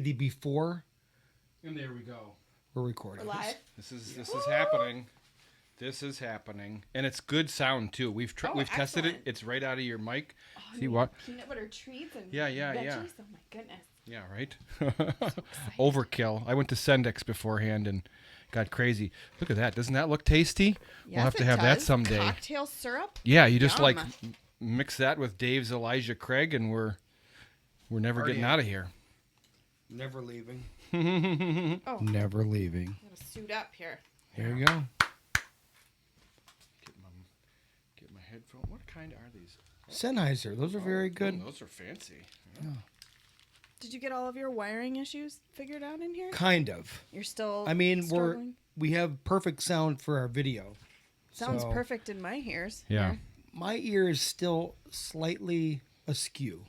the before. And there we go. We're recording. We're live. This is happening. This is happening, and it's good sound too. We've tested it. Excellent. It's right out of your mic. Oh, See what? Peanut butter treats and Yeah. veggies. Oh my goodness. Yeah, right. Overkill. I went to Sendix beforehand and got crazy. Look at that. Doesn't that look tasty? We'll have to have that someday. Cocktail syrup. Yeah, you just Yum. like mix that with Dave's Elijah Craig, and we're never getting out of here. Never leaving. Oh, Never leaving. gotta suit up here. Here we go. Get my headphone. What kind are these? Sennheiser. Those are very good. Those are fancy. Did you get all of your wiring issues figured out in here? Kind of. You're still. I mean, struggling? we have perfect sound for our video. Sounds so perfect in my ears. Yeah. Here. My ear is still slightly askew.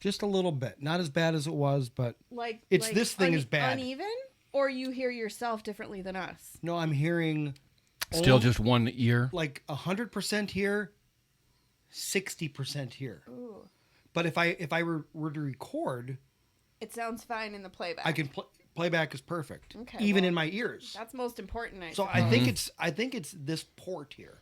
Just a little bit. Not as bad as it was, but Like this thing is bad. Uneven, or you hear yourself differently than us. No, I'm hearing Still just one ear. like 100% here, 60% here. Ooh. But if I were to record, It sounds fine in the playback. I can playback is perfect. Okay, even well, in my ears. That's most important. So I think it's this port here.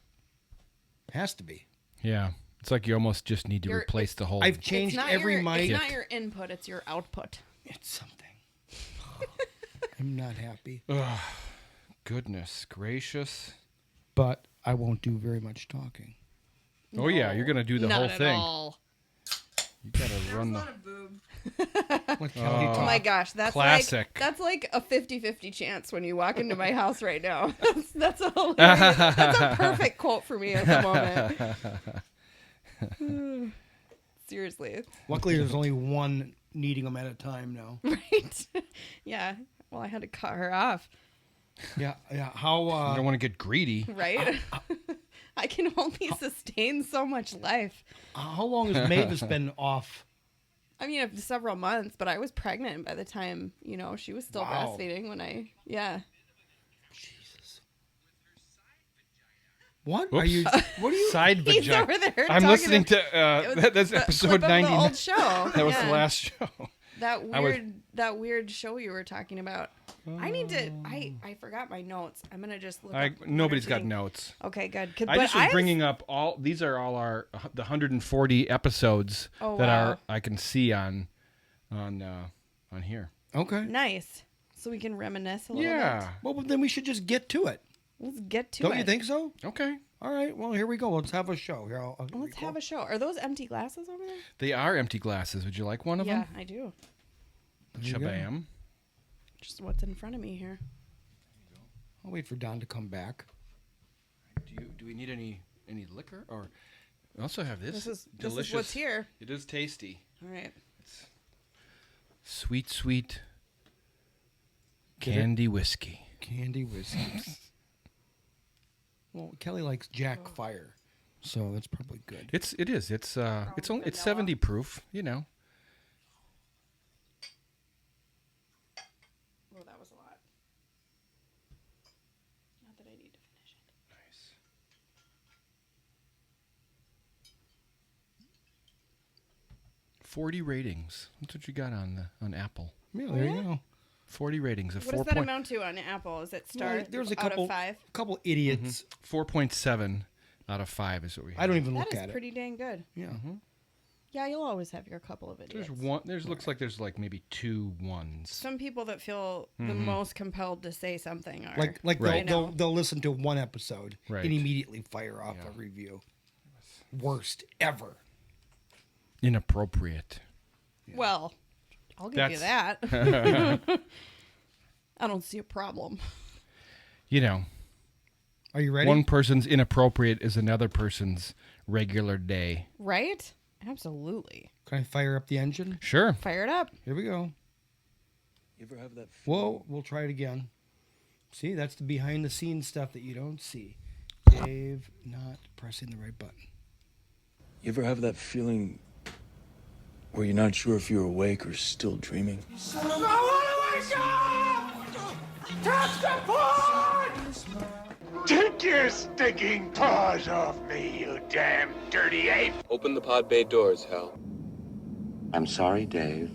Has to be. Yeah. It's like you almost just need to You're- replace the whole. I've changed every mic. It's not your input; it's your output. It's something. I'm not happy. Goodness gracious. But I won't do very much talking. Oh yeah, you're gonna do the Not whole at thing. all. You gotta run the. Let Kelly Oh talk. my gosh, that's Classic. like a 50-50 chance when you walk into my house right now. That's a hilarious, that's a perfect quote for me at the moment. Seriously, Luckily, there's only one needing them at a time now. right? Yeah. Well, I had to cut her off, Yeah. You How don't want to get greedy. right? I can only sustain so much life. how long has Mavis been off? I mean, several months, but I was pregnant by the time, she was still Wow. breastfeeding when yeah. Jesus. What Oops. are you? What are you? Side He's vagina. over there. I'm talking listening to to that's the episode clip of 99. the old show. That was Yeah. the last show. That weird show you were talking about. I need to. I forgot my notes. I'm gonna just look. Up Nobody's got everything. notes. Okay, good. I just was bringing up all. These are all the 140 episodes Oh, that wow. are I can see on here. Okay. Nice. So we can reminisce a little Yeah. Well, then we should just get to it. bit. Let's get to Don't it. you think so? Okay. All right. Well, here we go. Let's have a show. Here, Let's have a show. Are those empty glasses over there? They are empty glasses. Would you like one of Yeah, them? I do. you go. Shabam. Just what's in front of me here. I'll wait for Don to come back. Do we need any liquor or? We also have this. This is delicious. what's here. It is tasty. All right. Sweet candy whiskey. Candy whiskey. Well, Kelly likes Jack Fire, so that's probably good. It is. It's only vanilla. 70 proof. Oh, that was a lot. Not that I need to finish it. Nice. 40 ratings. That's what you got on Apple. Yeah, Oh, there yeah? you go. 40 ratings. What does that amount to on Apple? Is it star Well, there's a out couple of 5? couple idiots. 4.7 out of 5 is what we have. I don't even That look is at pretty dang good. it. Yeah. Yeah, you'll always have your couple of idiots. There's one. Looks like there's like maybe 2 ones. Some people that feel the most compelled to say something are Like Right. they'll listen to one episode Right. and immediately fire off a review. Worst ever. Inappropriate. Well, I'll give you that. I don't see a problem. Are you ready? One person's inappropriate is another person's regular day. Right? Absolutely. Can I fire up the engine? Sure. Fire it up. Here we go. You ever have that Whoa, we'll try it again. See, that's the behind the scenes stuff that you don't see. Dave not pressing the right button. You ever have that feeling where you're not sure if you're awake or still dreaming? Take your stinking paws off me, you damn dirty ape! Open the pod bay doors, Hal. I'm sorry, Dave.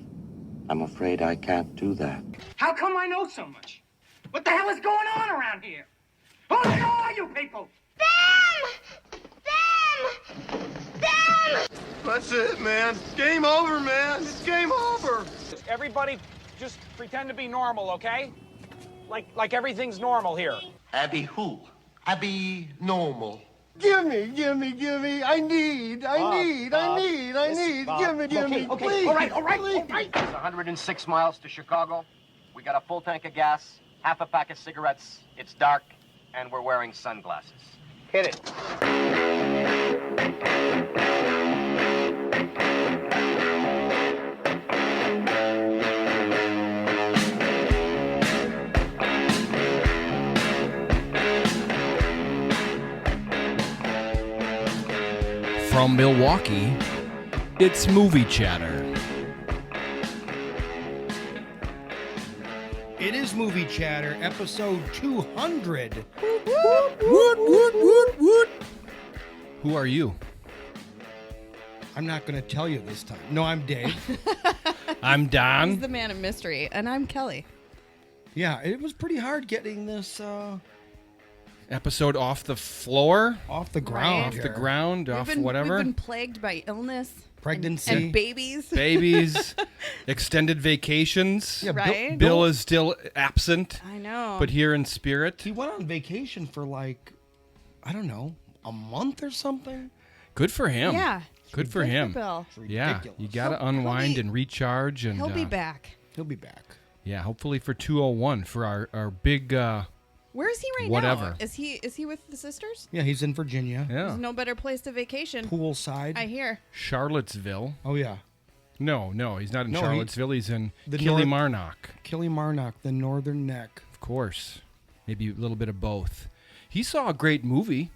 I'm afraid I can't do that. How come I know so much? What the hell is going on around here? Who the hell are you people? That's it, man. Game over, man. It's game over. Everybody just pretend to be normal, okay? Like everything's normal here. Abby who? Abby normal. Gimme. I need. Gimme. Okay, all right. It's 106 miles to Chicago. We got a full tank of gas, half a pack of cigarettes. It's dark, and we're wearing sunglasses. Hit it. From Milwaukee, it's Movie Chatter. It is Movie Chatter, episode 200. Who are you? I'm not going to tell you this time. No, I'm Dave. I'm He's Don. the man of mystery, and I'm Kelly. Yeah, it was pretty hard getting this Episode off the floor, off the ground. off the here. ground, off whatever. We've been plagued by illness, Pregnancy. and babies. Babies, extended vacations. Yeah, Right? Bill is still absent, I know. but here in spirit. He went on vacation for like, I don't know, a month or something. Good for him. yeah. Good for him. Bill. It's Yeah, ridiculous. you got to He'll unwind be- and recharge. And He'll be back. He'll be back. Yeah, hopefully for 201 for our big, Where is he right Whatever. now? Is he with the sisters? Yeah, he's in Virginia. yeah, There's no better place to vacation. Poolside. I hear. Charlottesville. Oh, yeah. No, he's not in No, he- Charlottesville. He's in The Killymarnock. Killymarnock, the northern neck. Of course. Maybe a little bit of both. He saw a great movie.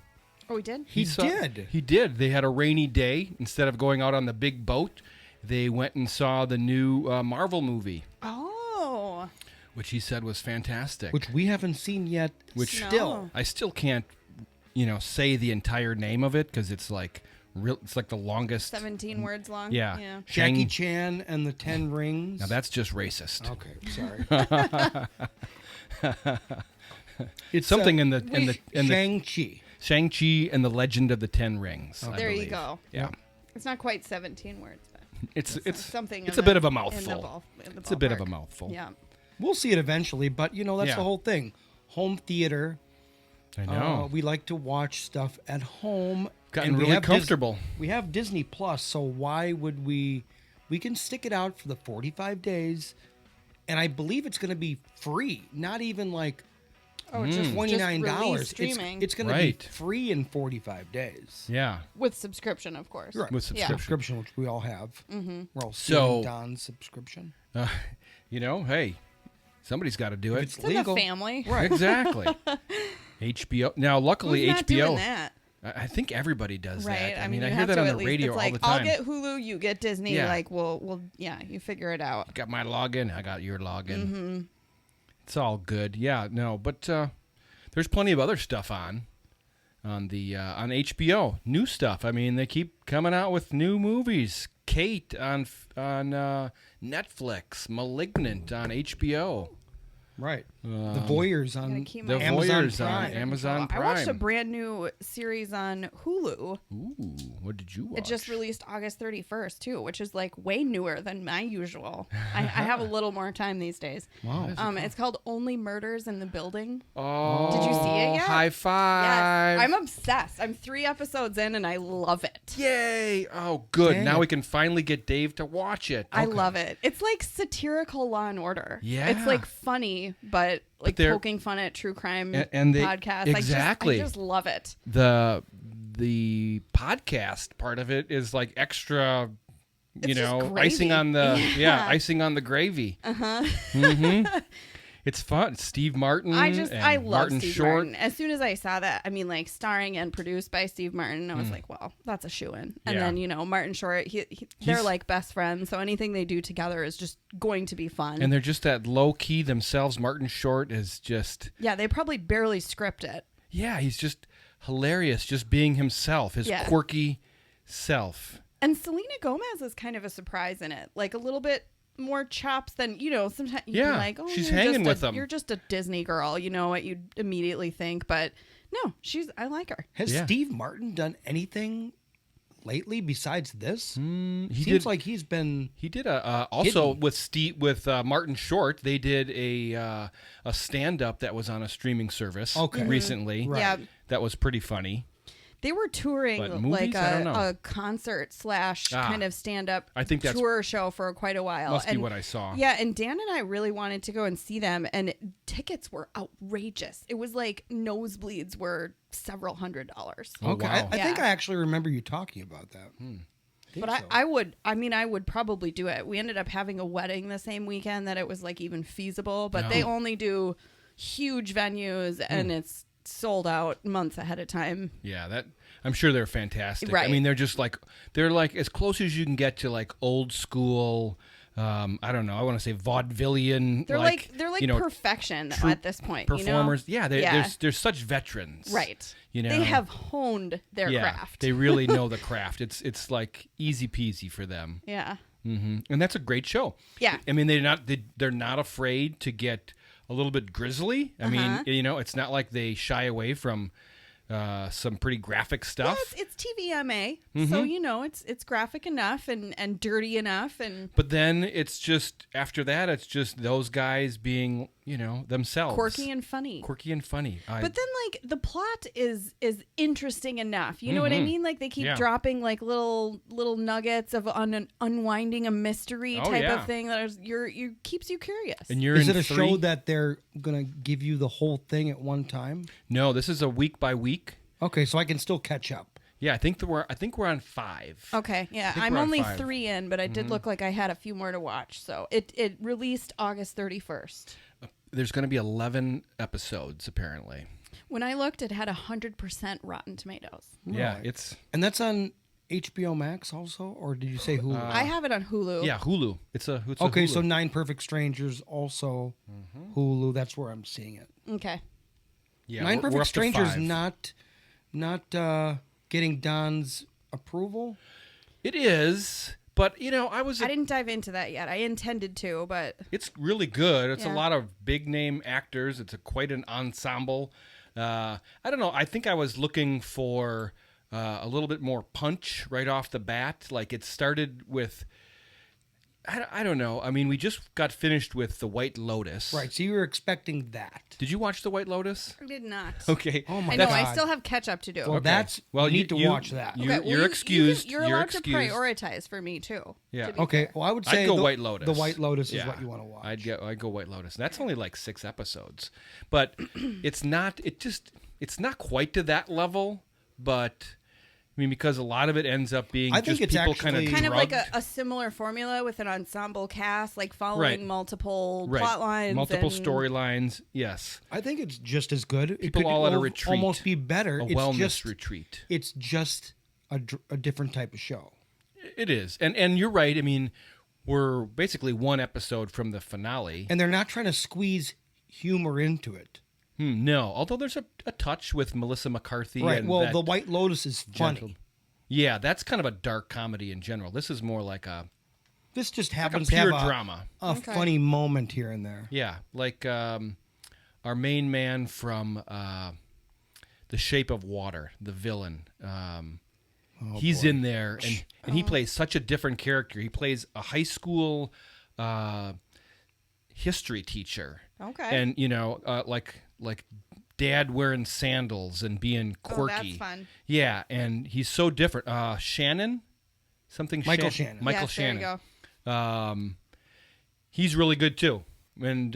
Oh, he did? He saw- did. He did. They had a rainy day. Instead of going out on the big boat, they went and saw the new Marvel movie, Oh. which he said was fantastic. Which we haven't seen yet. Which- still. I still can't, say the entire name of it because it's like it's like the longest. 17 words long. Yeah. Jackie Shang- Chan and the 10 Rings. Now that's just racist. Okay, sorry. It's Something in the Shang-Chi. Shang-Chi and the Legend of the Ten Rings. I There you believe. go. Yeah. It's not quite 17 words, but It's something. it's in a bit the- of a in the mouthful. It's It's a bit of a mouthful. Yeah. We'll see it eventually, but that's Yeah. the whole thing. Home theater. I know. We like to watch stuff at home. Gotten and we really have comfortable. we have Disney Plus, so why would we can stick it out for the 45 days, and I believe it's going to be free. Not even like Oh, it's just $29. release streaming It's going to Right. be free in 45 days. Yeah. with subscription, of course. Right. With subscription. Subscription, which we all have. Mm-hmm. We're all So- so Don's subscription. Hey, somebody's got to do it. It's It's in the legal. family. Right. Exactly. HBO. Now, luckily, Who's not HBO. doing that? I think everybody does Right. that. I mean, I you hear have that to on at the least, radio it's like, all the time. I'll get Hulu, you get Disney. Yeah. Like, you figure it out. Got my login. I got your login. Mm-hmm. It's all good. Yeah. No, but there's plenty of other stuff on the on HBO. New stuff. I mean, they keep coming out with new movies. Kate on Netflix. Malignant on HBO. Right. The Voyeurs Gotta on keep The my Amazon Voyeurs on Prime. Amazon I watched a Prime. brand new series on Hulu. Ooh, what did you watch? It just released August 31st too, which is like way newer than my usual. I have a little more time these days. Wow. It's called Only Murders in the Building. Oh, Did you see it yet? High five! Yes, I'm obsessed. I'm 3 episodes in and I love it. Yay! Oh, good. Dang Now it. we can finally get Dave to watch it. I love it. It's like satirical Law and Order. Yeah. It's like funny, but like they're- poking fun at true crime and they- podcasts. exactly. I just love it. The podcast part of it is like extra, It's just icing gravy. on the Yeah. icing on the gravy. Mm-hmm. It's fun. Steve Martin. I and love Martin Steve Short. Martin. As soon as I saw that, I mean, like starring and produced by Steve Martin, I was like, well, that's a shoo-in. And Yeah. then, Martin Short, they're He's- like best friends. So anything they do together is just going to be fun. And they're just that low key themselves. Martin Short is just, yeah, they probably barely script it. yeah, he's just hilarious, just being himself, his Yeah. quirky self. And Selena Gomez is kind of a surprise in it. Like a little bit more chops than sometimes you'd Yeah, be like, oh, she's you're hanging just with them. You're just a Disney girl, you know what you'd immediately think, but no, I like her. Has Yeah. Steve Martin done anything lately besides this? He Seems did like he's been. He did a also hidden. with Martin Short. They did a stand up that was on a streaming service recently. Right. Yeah, That was pretty funny. they were touring But like movies? I don't know. a concert / kind of stand up I think that's- tour show for quite a while. Must be And what I saw. Yeah, and Dan and I really wanted to go and see them, and tickets were outrageous. It was like nosebleeds were several $100s. Oh, Okay, wow. I think Yeah. I actually remember you talking about that. But I would probably do it. We ended up having a wedding the same weekend that it was like even feasible, but they only do huge venues and it's sold out months ahead of time. Yeah, that I'm sure they're fantastic. I Right. mean, they're like as close as you can get to like old school. I don't know. I want to say vaudevillian. They're like you know, perfection troupe at this point. performers. You know? Yeah, they're such veterans. right. You know, They have honed their yeah, craft. They really know the craft. It's like easy peasy for them. yeah. And that's a great show. Yeah. I mean, they're not afraid to get a little bit grisly. I mean, it's not like they shy away from some pretty graphic stuff. Well, it's TVMA, so it's graphic enough and dirty enough, and But then it's just after that, it's just those guys being, themselves, quirky and funny. But But then, like, the plot is interesting enough. You know what I mean? Like, they keep Yeah. dropping like little nuggets of unwinding a mystery Oh, type yeah. of thing that is keeps you curious. and you're Is in it a three? show that they're gonna give you the whole thing at one time? No, this is a week by week. Okay, so I can still catch up. Yeah, I think we're on 5. Okay, yeah, think I'm we're on only 5. 3 in, but I did look like I had a few more to watch. So it released August 31st. There's going to be 11 episodes apparently. When I looked, it had 100% Rotten Tomatoes. Yeah, Right. it's And that's on HBO Max also, or did you say Hulu? I have it on Hulu. yeah Hulu. It's a Okay, Hulu. so 9 Perfect Strangers also Hulu. That's where I'm seeing it. Okay. yeah, 9 we're Perfect up to Strangers 5. not getting Don's approval. It is, but I I didn't dive into that yet. I intended to, but It's really good. It's a Yeah. lot of big name actors. It's quite an ensemble. I don't know. I think I was looking for a little bit more punch right off the bat. Like it started with, I don't know. I mean, we just got finished with The White Lotus. Right, so you were expecting that. Did you watch The White Lotus? I did not. Okay. Oh my I know. God. I still have catch up to do. Well, that's Well, you you need to you- watch that. you- Okay, well, you're excused. You're You're allowed excused. to prioritize for me too. Yeah. to be Okay, fair. well, I would say I'd go White Lotus. The White Lotus is Yeah. what you want to watch. I'd go White Lotus. That's only like 6 episodes, but it's not. It's not quite to that level. But I mean, because a lot of it ends up being I think just it's people actually- Kind of like drugged. a similar formula with an ensemble cast, like following Right. multiple Right. plot lines, multiple and storylines. Yes, I think it's just as good. It People could all at a al- retreat. almost be better. a It's wellness just, retreat. It's just a different type of show. It is, and you're right. I mean, we're basically 1 episode from the finale. And they're not trying to squeeze humor into it. No, although there's a touch with Melissa McCarthy. Right. And Well, that The White Lotus is funny. gentle- Yeah, that's kind of a dark comedy in general. This is more like a This just like a happens to pure have drama. a funny moment here and there. Yeah, like our main man from The Shape of Water, the villain. He's in there, and he plays such a different character. He plays a high school history teacher. Okay. And like dad wearing sandals and being quirky. Oh, that's fun. Yeah, and he's so different. Shannon, Michael Shannon. Michael Yes, Shannon. There you go. He's really good too, and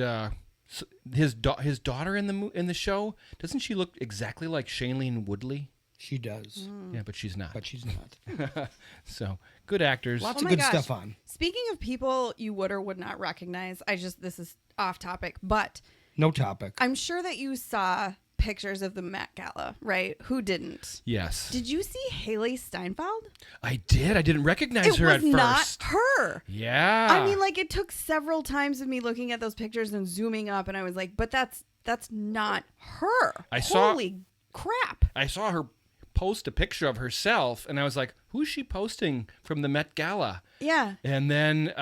his daughter in the show, doesn't she look exactly like Shailene Woodley? She does, Yeah, but she's not. but she's not. So good actors. Lots Oh of my good gosh. stuff on. Speaking of people you would or would not recognize, this is off topic, but No topic. I'm sure that you saw pictures of the Met Gala, right? Who didn't? Yes, Did you see Haley Steinfeld? I did. I didn't recognize It her was at not first. her. Yeah. I mean, like, it took several times of me looking at those pictures and zooming up, and I was like, but that's not her. I saw- Holy crap. I saw her post a picture of herself, and I was like, who's she posting from the Met Gala? Yeah. And then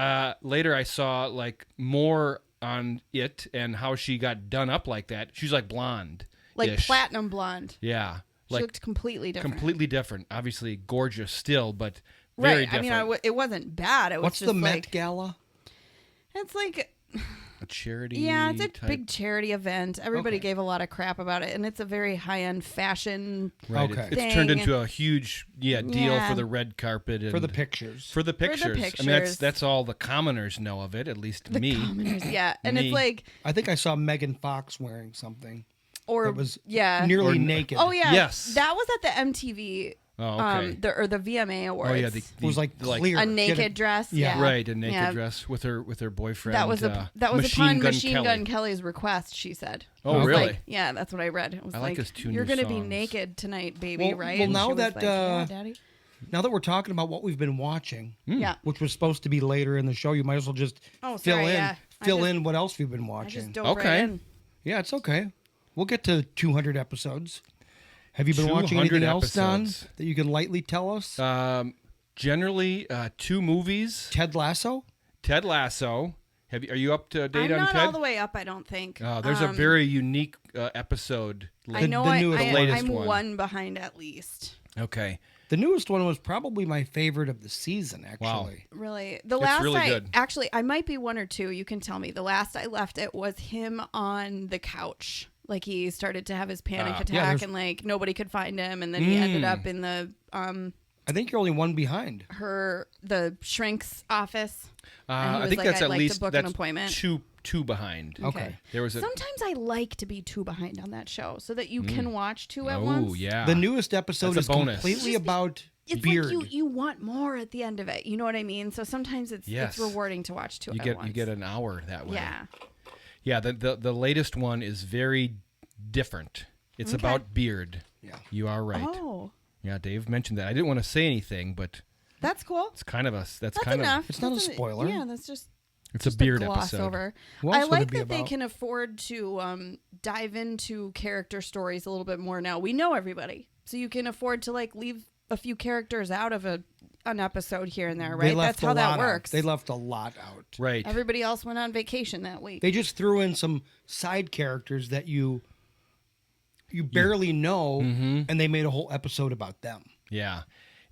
later I saw like more on it and how she got done up like that. She's like blonde. Like platinum blonde. Yeah. She Like looked completely different. completely different. Obviously gorgeous still, but very Right. different. I mean, it wasn't bad. It was What's just the Met like, Gala? it's like, a charity. yeah, it's a type. big charity event. Everybody Okay. gave a lot of crap about it, and it's a very high-end fashion. Right. Okay. It's turned thing. into a huge deal Yeah. for the red carpet and For the pictures. For the pictures. I mean, pictures. that's all the commoners know of it, at least The me. commoners, yeah, and Me. it's like, I think I saw Megan Fox wearing something or that was yeah, nearly naked. oh yeah, Yes. that was at the MTV, Oh, okay. the VMA Awards. Oh yeah, It was like clear. a She had naked dress. Yeah, right, a naked Yeah. dress with her boyfriend. That was upon Machine Kelly. Gun Kelly's request. She said. Oh, It was really? like- yeah, that's what I read. It was I like his two You're new gonna be songs." naked tonight, baby, Well- right? well, And now she was that, like, yeah, Daddy. Now that we're talking about what we've been watching, Yeah. which was supposed to be later in the show, you might as well just Oh, fill sorry, in yeah. I fill just- in what else we've been I watching. just dove Okay. right in. Yeah, it's okay. We'll get to 200 episodes. Have you been watching 200 anything else, Don, episodes. that you can lightly tell us? Generally, 2 movies. Ted Lasso? Ted Lasso. Are you up to date I'm on not Ted? all the way up, I don't think. There's a very unique episode. I know the newest I, latest I'm one. one behind at least. Okay. The newest one was probably my favorite of the season, Wow. actually. Really, the It's last really good. actually, I might be 1 or 2. You can tell me. The last I left it was him on the couch. Like he started to have his panic yeah, attack, there's- and like nobody could find him, and then he ended up in the I think you're only one behind. the shrink's office. And he I was think like, that's "I'd at like to least book an that's appointment." two behind. Okay. There was a Sometimes I like to be 2 behind on that show so that you can watch 2 at Oh once. yeah. The newest episode That's is a bonus. completely about It's beard. like you want more at the end of it. You know what I mean? So sometimes it's Yes. rewarding to watch 2 You at get once. you get an hour that way. Yeah. Yeah, the latest one is very different. It's Okay. about beard. Yeah. You are right. Oh, Yeah, Dave mentioned that. I didn't want to say anything, but that's cool. it's kind of That's kind enough. It's not a That's spoiler. Yeah, that's just it's just a beard gloss episode. over. What I else would it like be that they about? can afford to dive into character stories a little bit more now. We know everybody, so you can afford to like leave a few characters out of an episode here and there, They right? left That's how a that lot works. Out. They left a lot out. Right. Everybody else went on vacation that week. They just threw in some side characters that you barely know, and they made a whole episode about them. Yeah.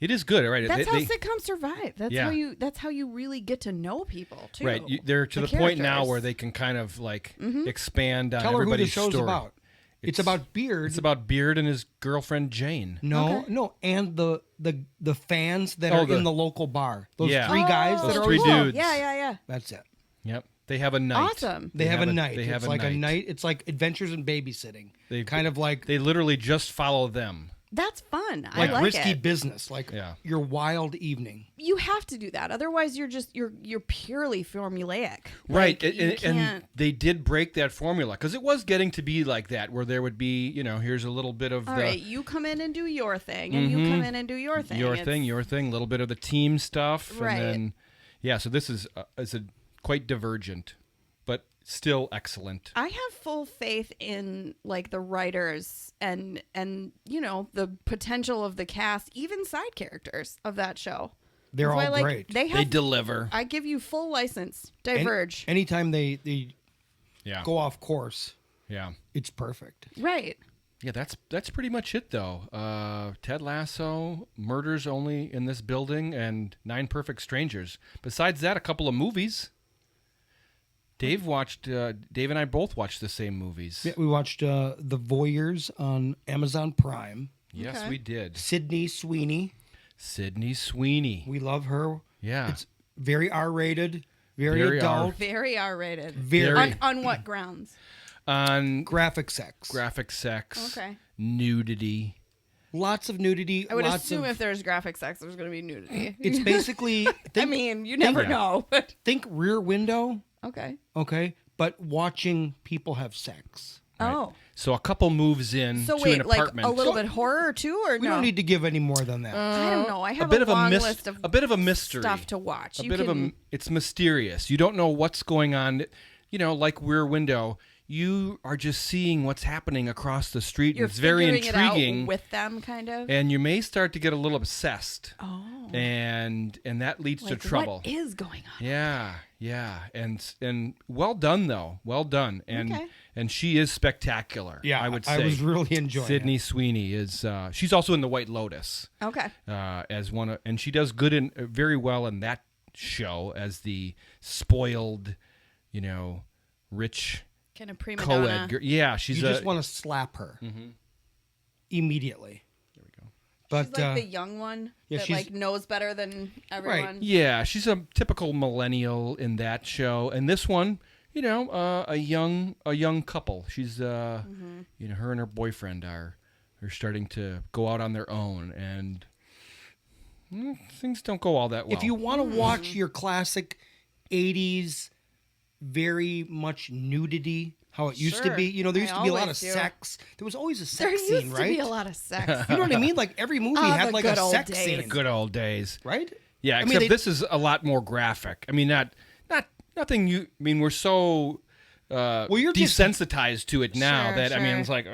It is good, right? That's how They- sitcoms survive. That's Yeah. how you. That's how you really get to know people too. Right. They're to the point now characters. where they can kind of like expand on Tell her who the everybody's show's story. about. It's about Beard. It's about Beard and his girlfriend Jane. No, and the fans that Oh, are the- in the local bar. Those Yeah. 3 guys that Those are three always- dudes. Yeah, yeah, yeah. That's it. Yep. They have a night. Awesome. They have a night. They have It's a like night. a night. It's like Adventures in Babysitting. They kind of like They literally just follow them. That's fun. I like like risky it. business, like Yeah. your wild evening. You have to do that. Otherwise, you're purely formulaic. Right. Like, you and can't. they did break that formula because it was getting to be like that where there would be, here's a little bit of All the right, you come in and do your thing, and you come in and do your thing. your It's- thing, a little bit of the team stuff. Right. And then, yeah, so this is quite divergent, but still excellent. I have full faith in like the writers and the potential of the cast, even side characters of that show. They're That's why, all like, great. They deliver. I give you full license. Any- Diverge. anytime they Yeah. go off course, Yeah. it's perfect. Right. Yeah, that's pretty much it, though. Ted Lasso, Murders Only in This Building, and 9 Perfect Strangers. Besides that, a couple of movies. Dave and I both watched the same movies. Yeah, we watched The Voyeurs on Amazon Prime. Yes, Okay. we did. Sydney Sweeney. Sydney Sweeney. We love her. Yeah. It's very R-rated, very Very adult, Very R-rated. very On what grounds? On graphic sex. graphic sex, Okay. nudity. Lots of nudity. I would lots assume of, if there's graphic sex, there's going to be nudity. it's basically. Think, I mean, you never Yeah. know. But think Rear Window. okay. Okay, but watching people have sex. Oh. So a couple moves in So to wait, an like apartment. a little bit horror too, or We no? don't need to give any more than that. I don't know. I have bit of a long mys- list of a bit of a mystery. stuff to watch. a You bit of can- it's mysterious. You don't know what's going on. Like Rear Window, you are just seeing what's happening across the street. You're And it's very figuring intriguing. it out with them, kind of. And you may start to get a little obsessed. Oh. And that leads Like, to trouble. what is going on? Yeah. And well done though. Well done. And Okay. and she is spectacular. Yeah, I would say. I was really enjoying Sydney it. Sweeney is she's also in The White Lotus. Okay. As one and she does good in very well in that show as the spoiled, rich Kind of prima co-ed donna. girl. Yeah, she's You just want to slap her immediately. There we go. But She's like the young one yeah, that she's- like knows better than everyone. Yeah, she's a typical millennial in that show, and this one, a young couple. She's her and her boyfriend are starting to go out on their own, and things don't go all that well. if you want to watch your classic 80s, very much nudity, how it used to Sure. be. There used to be a lot of always do. sex. There was always a There sex used scene, to right? be a lot of sex. You know what I mean? Like every movie Ah, had the like good a old sex days. scene, good old days. right? Yeah, I mean, except they- this is a lot more graphic. I mean, nothing. We're so you're just- desensitized to it now Sure, that I mean, sure. it's like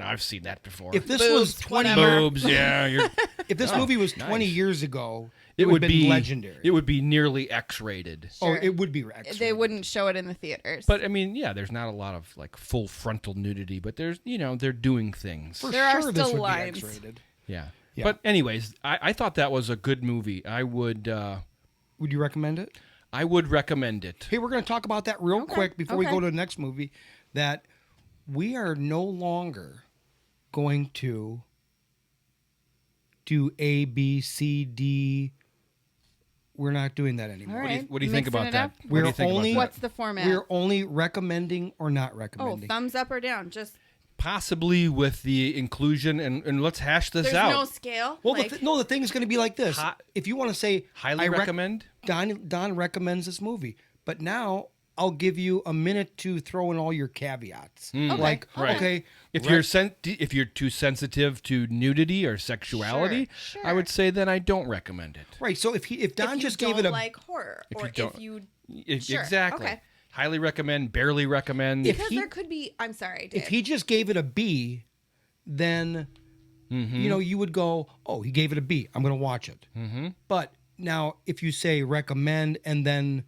I've seen that before. If this Boobs, was 20 whatever. Boobs, yeah, if this movie was 20 nice. years ago, it would would have been be legendary. It would be nearly X-rated. Oh, Sure. it would be X. They wouldn't show it in the theaters. But I mean, yeah, there's not a lot of like full frontal nudity, but there's they're doing things. For There are sure this still would lines. be X-rated. Yeah. Yeah. But anyways, I thought that was a good movie. I would Would you recommend it? recommend it. Hey, we're going to talk about that real quick before we okay. go to the next movie. That we are no longer going to do A, B, C, D. We're not doing that anymore. All right. What do you think Mixing about it that? up? What do you We're think only- about What's that? the format? We're only recommending or not Oh, recommending. thumbs up or down? Just Possibly with the inclusion, and let's hash this there's out. no scale. Well, like, the thing is going to be like this. If you want to say Highly I recommend? Don recommends this movie, but now I'll give you a minute to throw in all your caveats. Like, Right. okay, If you're too sensitive to nudity or sexuality, Sure, I would say then I don't recommend it. right. So if Don if you just don't gave it a like horror, or you don't- if you Sure, Exactly. okay. Highly recommend, barely recommend. If because he- there could be. I'm sorry, Dave. if he just gave it a B, then Mm-hmm. you would go, oh, he gave it a B. I'm going to watch it. Mm-hmm. But now if you say recommend and then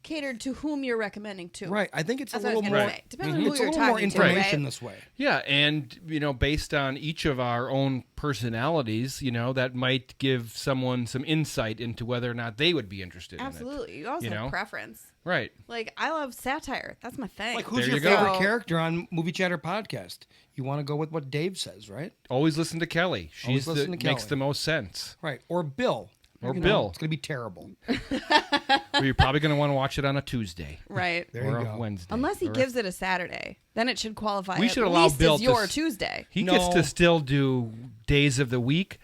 catered to whom you're recommending to. right, I think it's That's a what I was little gonna more. say. Depends on who It's a you're little more talking to, information right? this way. Yeah, and based on each of our own personalities, that might give someone some insight into whether or not they would be interested in it. Absolutely. You always You have know? preference. Right. Like I love satire. That's my thing. Like, who's There your you go. favorite So- character on Movie Chatter podcast? You want to go with what Dave says, right? Always listen to Kelly. Always She's listen to makes Kelly. the most sense. Right. Or Bill. Or You know, Bill. It's going to be terrible. Or you're probably going to want to watch it on a Tuesday Right. There or you a go. Wednesday. Unless he or a- gives it a Saturday, then it should qualify. We at should allow least Bill as to your s- Tuesday. He No. gets to still do days of the week.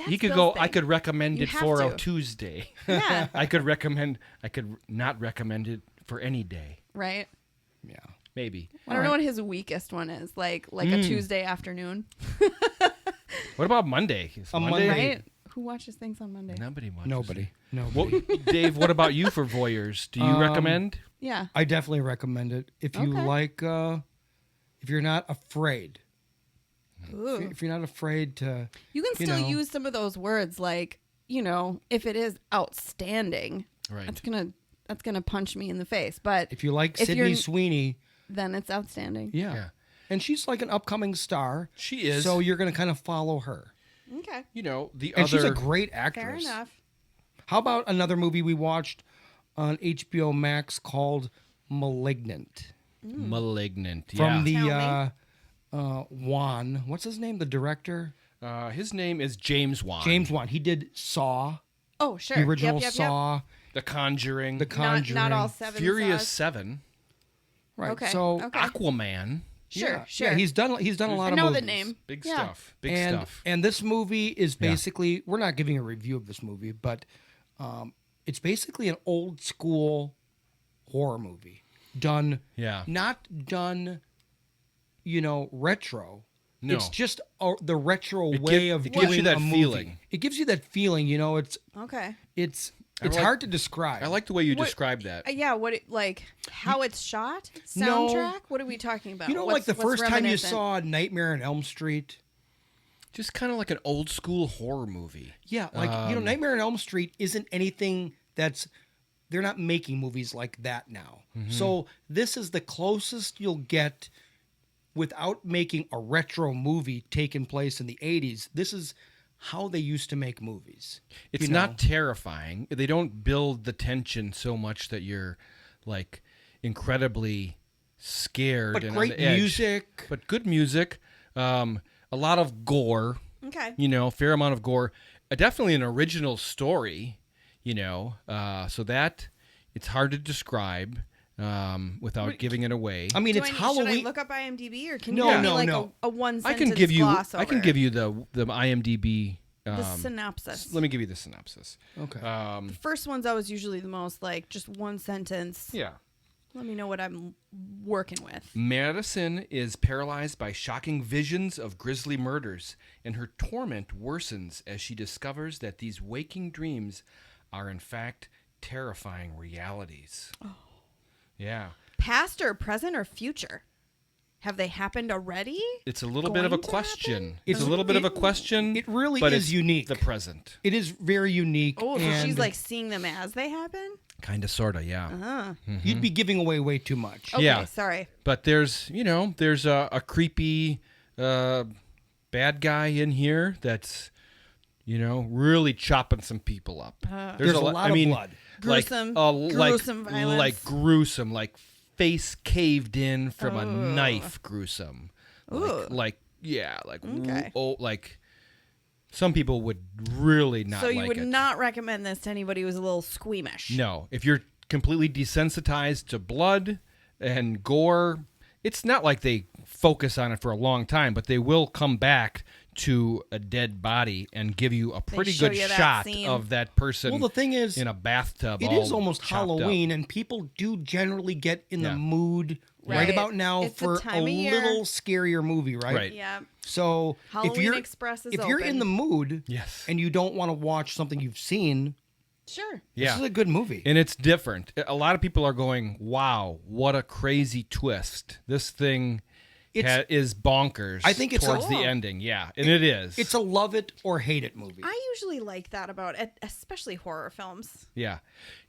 He could Bill's go. I thing. could recommend You it have for a to. Tuesday. Yeah. I could not recommend it for any day. Right. Yeah. Maybe. I don't know what his weakest one is. Like a Tuesday afternoon. What about Monday? Is A Monday. Right. Who watches things on Monday? Nobody watches. Nobody. No. Well, Dave, what about you for voyeurs? Do you recommend? Yeah. I definitely recommend it if you Okay. like. If you're not afraid. Ooh. If you're not afraid to. You can you still know. use some of those words like, if it is outstanding, Right. that's gonna punch me in the face. But If you like If Sydney you're- Sweeney, then it's outstanding. yeah. Yeah. And she's like an upcoming star. She is. So you're going to kind of follow her. Okay. The And other. she's a great Fair actress. enough. How about another movie we watched on HBO Max called Malignant? Malignant. From yeah. the Wan. What's his name? The director? His name is James Wan. James Wan. He did Saw, Oh, sure. the original Yep. Saw, The Conjuring. The Conjuring. Not all seven. Furious Saws. 7. Right. Okay. So Okay. Aquaman. Sure. yeah, Sure. yeah, he's done a lot I of know movies. the name. Big Yeah. stuff. Big and, stuff. And this movie is basically, we're not giving a review of this movie, but it's basically an old school horror movie. Done, Yeah. not done, retro. No. It's just the retro It way give- of it gives you doing that a movie. feeling. It gives you that feeling, Okay. it's It's hard to describe. I like the way you describe that. Yeah, how it's shot? No. Soundtrack? What are we talking about? You know, like the first time you saw Nightmare on Elm Street? Just kind of like an old school horror movie. Yeah, like, Nightmare on Elm Street isn't anything they're not making movies like that now. Mm-hmm. So this is the closest you'll get without making a retro movie taking place in the 80s. This is how they used to make movies. It's not terrifying. They don't build the tension so much that you're like incredibly scared. But and great on the edge. music. But good music. A lot of gore. Okay. Fair amount of gore. Definitely an original story. So that it's hard to describe without giving it away. I mean, it's Halloween. Should I look up IMDb, or can you No, give me no, like no. a one I sentence can give you. gloss over I can give you the IMDb. the synopsis. Let me give you the synopsis. Okay. The first one's always usually the most like just one sentence. Yeah. Let me know what I'm working with. Madison is paralyzed by shocking visions of grisly murders, and her torment worsens as she discovers that these waking dreams are in fact terrifying realities. Oh. Yeah. Past or present or future? Have they happened already? It's a little bit of a Going to question. happen? It's a little bit of a question. It really but is it's unique. The present. It is very unique. Oh, so and she's like seeing them as they happen? Kind of, sort of, yeah. You'd be giving away way too much. Okay, Yeah. sorry. But there's a creepy bad guy in here that's, really chopping some people up. There's a lot of blood. Gruesome. Gruesome violence. Like gruesome, like face caved in from a knife gruesome. Like Okay. like some people would really not So like you would it. not recommend this to anybody who's a little squeamish? No, if you're completely desensitized to blood and gore, it's not like they focus on it for a long time, but they will come back to a dead body and give you a pretty show good you that shot scene. of that person. Well, the thing is, in a bathtub. it all is almost chopped up. Halloween, and people do generally get in the Yeah. mood right Right. about now It's the for time a of year. little scarier movie, right? Right. Yeah. So Halloween if you're Express is if you're in open. the mood, Yes. and you don't want to watch something you've seen, Sure. Yeah. this is a good movie. And it's different. A lot of people are going, "Wow, what a crazy twist! This thing is bonkers." I think it's towards the cool. ending. Yeah, and it is. It's a love it or hate it movie. I usually like that about it, especially horror films. yeah.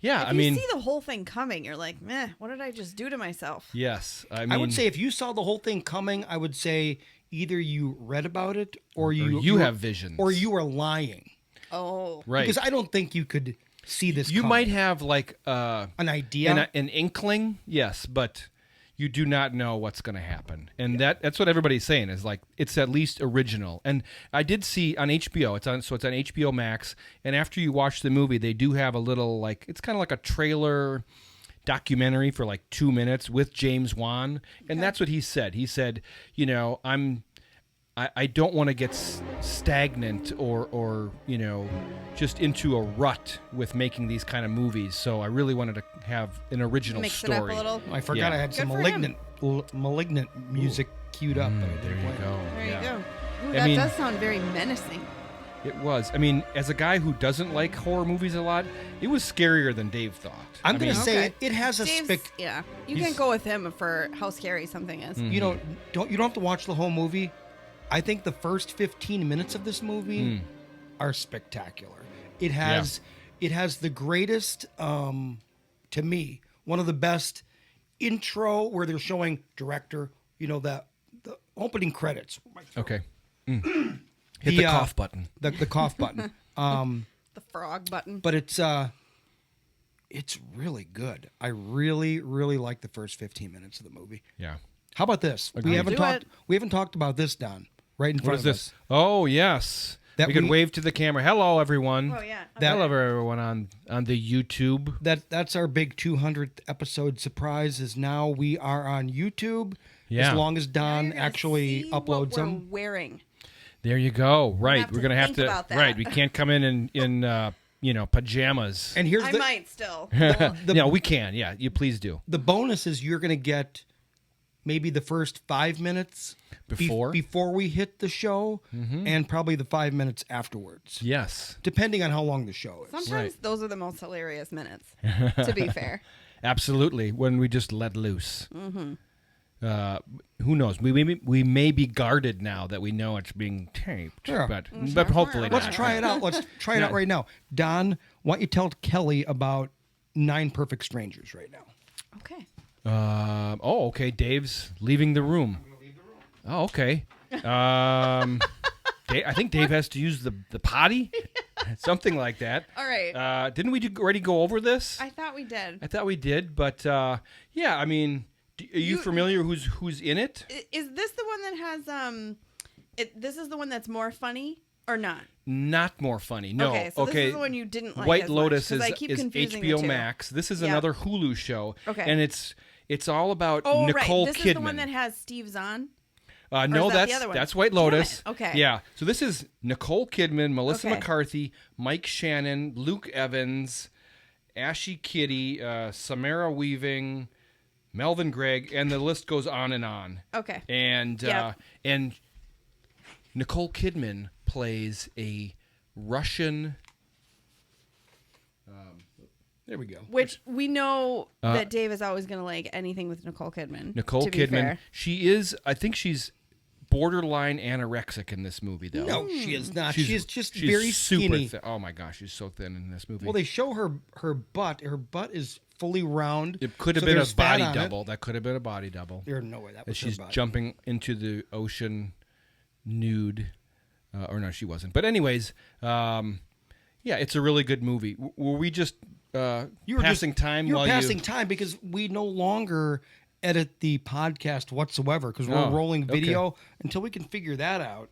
If I mean, you see the whole thing coming, you're like, meh, what did I just do to myself? yes. I mean, I would say if you saw the whole thing coming, I would say either you read about it or you have visions. or you are lying. Oh. right. Because I don't think you could see this. You coming. might have like an idea. an inkling, yes, but you do not know what's going to happen. And that's what everybody's saying is like it's at least original. And I did see on HBO, it's on HBO Max, and after you watch the movie, they do have a little like it's kind of like a trailer documentary for like 2 minutes with James Wan, and that's what he said. He said, I don't want to get stagnant or just into a rut with making these kind of movies. So I really wanted to have an original Mix it story. up a little. I forgot Yeah. I had some Good for him. malignant music queued up. that I There didn't you play. go. There Yeah. you go. Ooh, I that mean- does sound very menacing. It was. I mean, as a guy who doesn't like horror movies a lot, it was scarier than Dave thought. I'm going I to mean, say Okay. it has a Dave's, yeah. You He's- can go with him for how scary something is. You know, you don't have to watch the whole movie. I think the first 15 minutes of this movie are spectacular. It has the greatest to me, one of the best intro where they're showing director, the opening credits. Okay. Hit the cough button. The cough button. The frog button. But it's really good. I really, really like the first 15 minutes of the movie. Yeah. How about this? Agreed. We haven't talked about this, Don. Right in What front is of this? us. Oh, yes. That we could we- wave to the camera. Hello, everyone. Oh, yeah. Hello, everyone on the YouTube. That's our big 200th episode surprise. Is now we are on YouTube. Yeah. As long as Now Don you're gonna actually see uploads what we're them. wearing. There you go. Right. have We're to going to have think to. about that. Right. We can't come in pajamas. And here's I the might still. No, we can. Yeah. You please do. the bonus is you're going to get maybe the first 5 minutes Before? we hit the show, and probably the 5 minutes afterwards, Yes. depending on how long the show is. Sometimes those are the most hilarious minutes, to be fair. Absolutely. When we just let loose. Mm-hmm. Who knows? We may be guarded now that we know it's being taped, Sure. but hopefully Let's not. try it out. Let's try it out right now. Don, why don't you tell Kelly about 9 Perfect Strangers right now? Okay. Okay. Dave's leaving the room. Oh, okay. I think Dave has to use the potty, something like that. All right. Didn't we already go over this? I thought we did. I thought we did, but yeah. I mean, are you familiar who's in it? Is this the one that has this is the one that's more funny or not? Not more funny. No. Okay, so this is the one you didn't like White as Lotus much, 'cause is I keep confusing the HBO two. Max. This is Yeah. another Hulu show. Okay. And it's all about Oh, Nicole right. This Kidman. is the one that has Steve Zahn. No, is that the other one? that's White Lotus. Damn it. Okay. Yeah. So this is Nicole Kidman, Melissa Okay. McCarthy, Mike Shannon, Luke Evans, Ashy Kitty, Samara Weaving, Melvin Gregg, and the list goes on and on. Okay. And Yep. and Nicole Kidman plays a Russian. There we go. Which we know that Dave is always going to like anything with Nicole Kidman. Nicole to be Kidman. fair. She is. I think she's borderline anorexic in this movie, though. No, she is not. She's just very super skinny. Oh my gosh, she's so thin in this movie. Well, they show her butt. Her butt is fully round. it could have so been a there's fat body on it. double. That could have been a body double. There's no way that was As she's her butt. jumping into the ocean nude. Or no, she wasn't. But anyways, yeah, it's a really good movie. Were we just You were passing time You're while passing you? time because we no longer edit the podcast whatsoever because we're Oh, rolling okay. video until we can figure that out.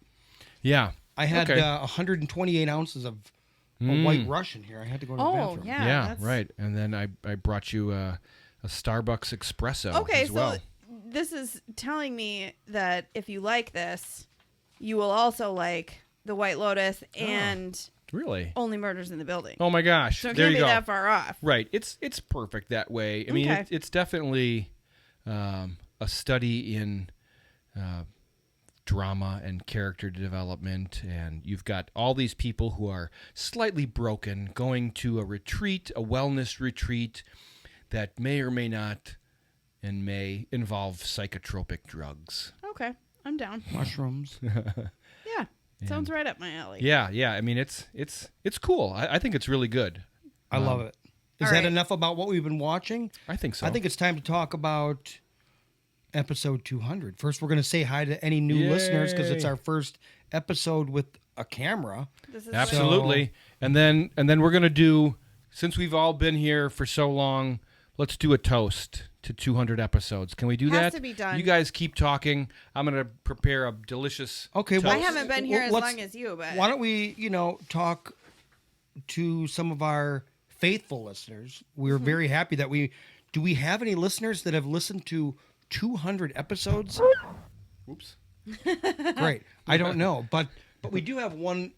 Yeah, I had Okay. 128 ounces of a White Russian here. I had to go to the Oh, bathroom. yeah. yeah, that's- right. And then I brought you a Starbucks espresso. Okay, as well. so this is telling me that if you like this, you will also like The White Lotus and Really? Only Murders in the Building. Oh my gosh! So it there can't you be go. that far off. Right. It's perfect that way. I mean, Okay. it's definitely a study in drama and character development, and you've got all these people who are slightly broken going to a retreat, a wellness retreat that may or may not and may involve psychotropic drugs. Okay, I'm down. Mushrooms. Yeah, sounds right up my alley. Yeah, yeah. I mean, it's cool. I think it's really good. I love it. Is All that right. enough about what we've been watching? I think so. I think it's time to talk about episode 200. First, we're going to say hi to any new listeners because it's Yay. our first episode with a camera. This is Absolutely. And then we're going to do, since we've all been here for so long, let's do a toast to 200 episodes. Can we do Has that? to be done. You guys keep talking. I'm going to prepare a delicious Okay, toast. well, I haven't been here as let's- long as you, but Why don't we, talk to some of our faithful listeners? We're Mm-hmm. very happy that do we have any listeners that have listened to 200 episodes? Oops. Great. I don't know, but we do have one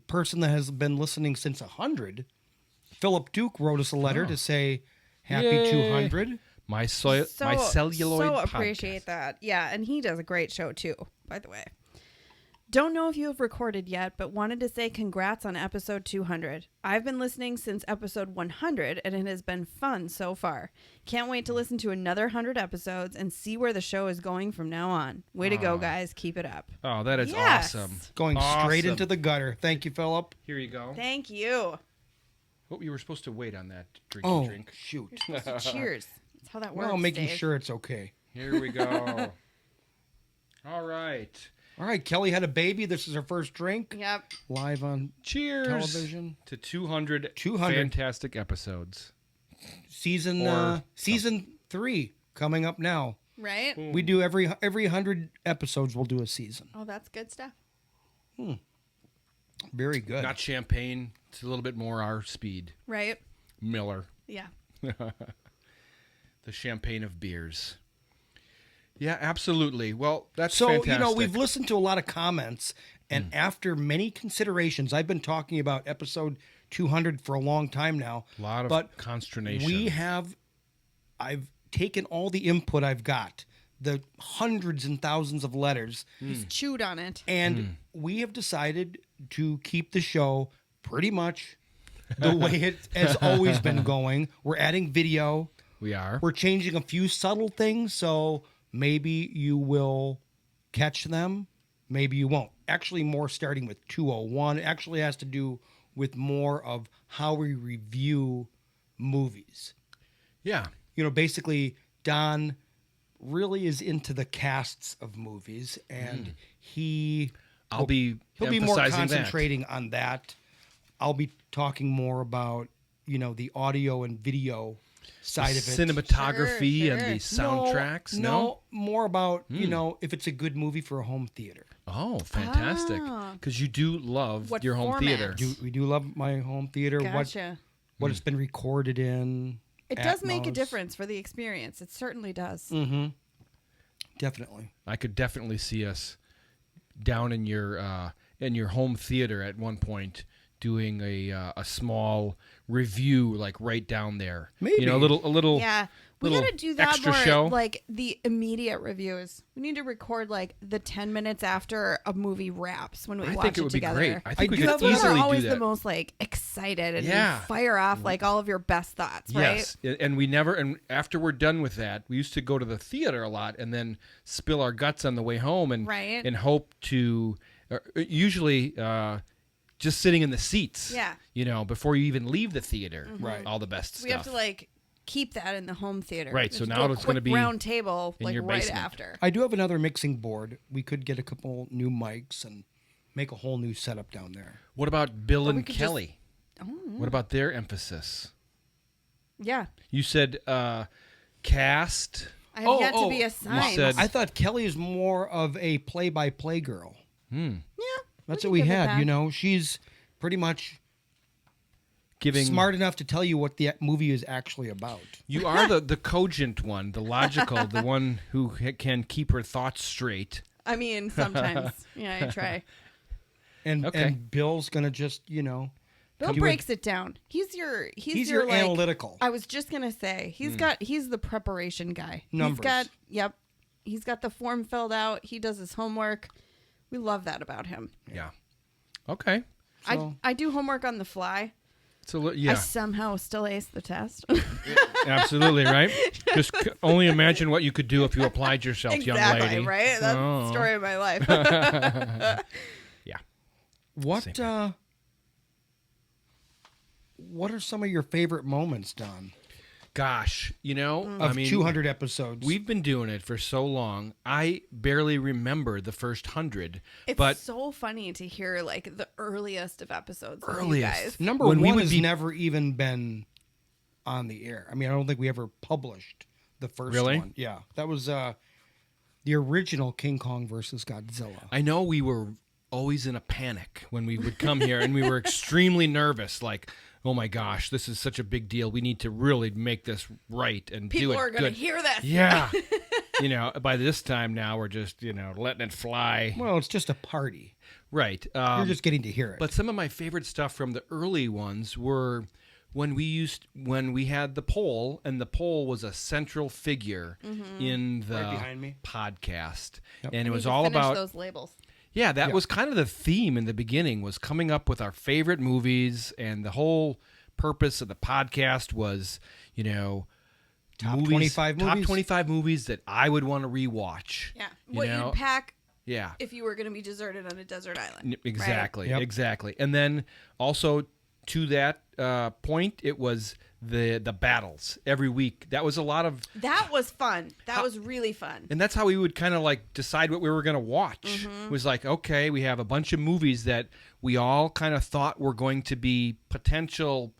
person that has been listening since 100. Philip Duke wrote us a letter to say happy Yay. 200. My celluloid so podcast. appreciate that. Yeah, and he does a great show too, by the way. Don't know if you have recorded yet, but wanted to say congrats on episode 200. I've been listening since episode 100, and it has been fun so far. Can't wait to listen to another 100 episodes and see where the show is going from now on. Way to go, guys. Keep it up. Oh, that is Yes. awesome. Going straight Awesome. into the gutter. Thank you, Philip. Here you go. Thank you. Oh, you were supposed to wait on that Oh, drink. shoot. Cheers. That's how that works. Well, making Dave. sure it's okay. Here we go. All right. All right, Kelly had a baby. This is her first drink Yep. live on Cheers television. to 200 200. fantastic episodes. Season Or- season 3 coming up now. Right? We do every 100 episodes. We'll do a season. Oh, that's good stuff. Very good. Not champagne. It's a little bit more our speed. Right? Miller, Yeah. the champagne of beers. Yeah, absolutely. Well, that's So, fantastic. we've listened to a lot of comments, and after many considerations, I've been talking about episode 200 for a long time now. a lot of but consternation. I've taken all the input I've got the hundreds and thousands of letters. He's chewed on it. And we have decided to keep the show pretty much the way it has always been going. We're adding video. We are. We're changing a few subtle things, so maybe you will catch them. Maybe you won't. Actually, more starting with 201. It actually has to do with more of how we review movies. Yeah. You know, basically, Don really is into the casts of movies, and he'll be more emphasizing concentrating on that. I'll be talking more about, you know, the audio and video side of it. Cinematography Sure, and the soundtracks. No, more about, you know, if it's a good movie for a home theater. Oh, fantastic. Because you do love What your home format? theater. We do love my home theater. Gotcha. What it's been recorded in. It does make a Atmos. difference for the experience. It certainly does. Definitely. I could definitely see us down in your home theater at one point doing a small review, like right down there. Maybe. You know, a little. Yeah. We little gotta do that extra more, show. like the immediate reviews. We need to record like the 10 minutes after a movie wraps when we I watch think it it would be together. great. I think we do could have Those easily are do always that. the most like excited and Yeah. you fire off like all of your best thoughts, right? Yes, and we never. And after we're done with that, we used to go to the theater a lot and then spill our guts on the way home and Right. and hope to usually just sitting in the seats. Yeah. You know, before you even leave the theater. Right. All the best We stuff. have to like keep that in the home theater. Right, so Just now do a it's gonna quick be round table in like your right basement. after. I do have another mixing board. We could get a couple new mics and make a whole new setup down there. What about Bill we and could Kelly? What about their emphasis? Yeah. You said cast. I have yet to be You assigned. said I thought Kelly is more of a play-by-play girl. yeah. That's can what we give it had. that. You know, she's pretty much giving smart enough to tell you what the movie is actually about. You are the cogent one, the logical, the one who can keep her thoughts straight. I mean, sometimes. Yeah, I try. And Okay. and Bill's gonna just, you know, Bill do breaks it down. He's your like, analytical. I was just gonna say he's the preparation guy. Numbers. He's got the form filled out. He does his homework. We love that about him. Yeah. Okay. So- I do homework on the fly. It's a I somehow still ace the test. absolutely right. Just only imagine what you could do if you applied yourself, young exactly, lady. right? That's Oh. the story of my life. Yeah. What are some of your favorite moments, Don, Gosh, you know, of I mean, 200 episodes? We've been doing it for so long. I barely remember the first 100. It's but so funny to hear like the earliest of episodes. With you Earliest. guys. Number when we one would has be- never even been on the air. I mean, I don't think we ever published the first Really? one. Yeah, that was the original King Kong versus Godzilla. I know we were always in a panic when we would come here, and we were extremely nervous. Like, oh my gosh, this is such a big deal. We need to really make this right and People do it are going to good. hear this. Yeah. You know, by this time now, we're just, you know, letting it fly. Well, it's just a party. Right. You're just getting to hear it. But some of my favorite stuff from the early ones were when we had the poll, and the poll was a central figure in the Right behind me. podcast, and We it need was to all finish about those labels. yeah, that was kind of the theme in the beginning, was coming up with our favorite movies, and the whole purpose of the podcast was, you know, Top 25 top movies? 25 movies that I would want to rewatch. Yeah. You What know? you'd pack Yeah. if you were going to be deserted on a desert island. Exactly, Yep. exactly. And then also to that point, it was the battles every week. That was a lot of, That was fun. That was really fun. and that's how we would kind of like decide what we were going to watch. Mm-hmm. It was like, okay, we have a bunch of movies that we all kind of thought were going to be potential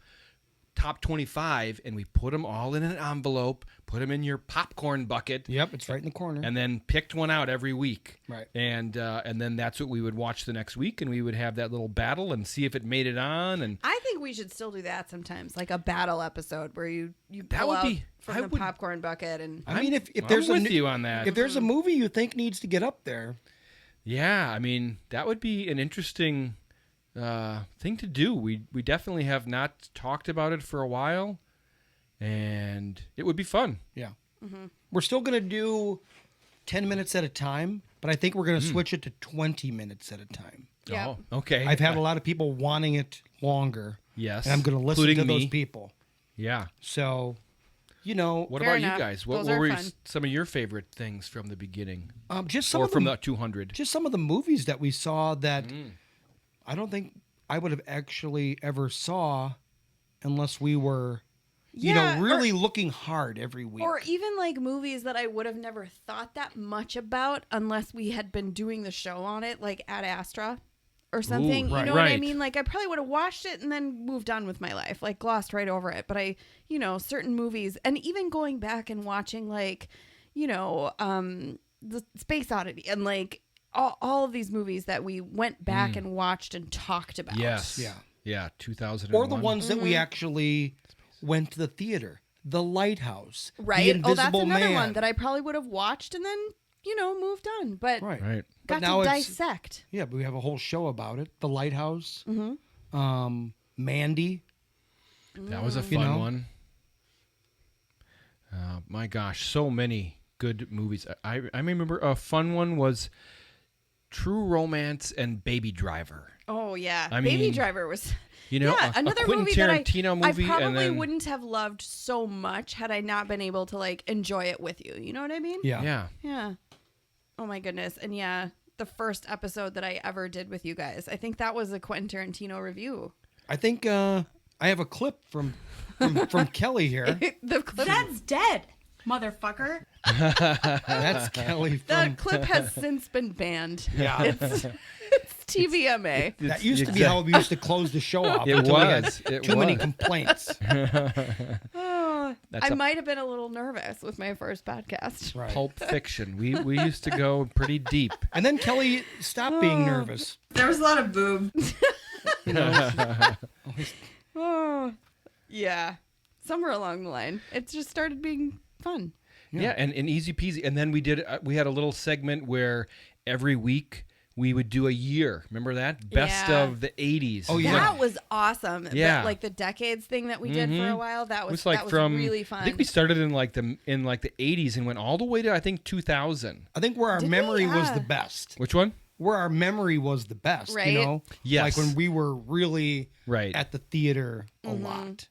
top 25, and we put them all in an envelope, put them in your popcorn bucket. Yep, it's right in the corner. And then picked one out every week, Right. And then that's what we would watch the next week, and we would have that little battle and see if it made it on. And I think we should still do that sometimes, like a battle episode where you That pull would out be- from I the would- popcorn bucket and I mean, if I'm there's with a you on that. if there's a movie you think needs to get up there, Yeah, I mean, that would be an interesting thing to do. We definitely have not talked about it for a while, and it would be fun. yeah, we're still gonna do 10 minutes at a time, but I think we're going to switch it to 20 minutes at a time. Yeah. Oh, okay. I've had a lot of people wanting it longer. Yes. And I'm going to listen including to those me. people. Yeah. So, What Fair about enough. you guys? What Those are were fun. some of your favorite things from the beginning, just some or of from the the 200? just some of the movies that we saw that I don't think I would have actually ever saw unless we were, Yeah, really looking hard every week. Or even like movies that I would have never thought that much about unless we had been doing the show on it, like Ad Astra or something. right. You know what I Right. mean? Like I probably would have watched it and then moved on with my life, like glossed right over it. But I, certain movies, and even going back and watching like, the Space Oddity and like all of these movies that we went back and watched and talked about. Yes. Yeah. Yeah. 2001. or the ones that we actually went to the theater. The Lighthouse. Right? The Oh, that's Invisible another Man. one that I probably would have watched and then, moved on. But Right. Right. got But now to it's- dissect. Yeah, but we have a whole show about it. The Lighthouse. Mandy. That was a You fun know? one. My gosh, so many good movies. I remember a fun one was True Romance and Baby Driver. Oh yeah, I Baby mean, Driver was. a another Quentin movie Tarantino that I movie, probably and then wouldn't have loved so much had I not been able to like enjoy it with you. You know what I mean? Yeah. yeah, Yeah. Oh my goodness, and yeah, the first episode that I ever did with you guys, I think that was a Quentin Tarantino review. I think I have a clip from Kelly here. The clip, That's dead, motherfucker. That's Kelly the from. clip has since been banned. Yeah. It's TVMA. That used to be how we used to close the show off. It until we had was. It too many was. complaints. Oh, That's I a- might have been a little nervous with my first podcast. Right. Pulp Fiction. We used to go pretty deep. And then Kelly stopped being nervous. There was a lot of boob. Oh, yeah. Somewhere along the line, it just started being fun. Yeah, and easy peasy. And then we had a little segment where every week we would do a year. Remember that? Best Yeah. of the 80s. Oh, yeah. That was awesome. Yeah. Like the decades thing that we did for a while. That It was was like that was from really fun. I think we started in like the 80s and went all the way to I think 2000. I think where our Did we? memory was Yeah. the best. Which one? Where our memory was the best, Right. you know? Yes. Like when we were really Right. at the theater a Mm-hmm. lot.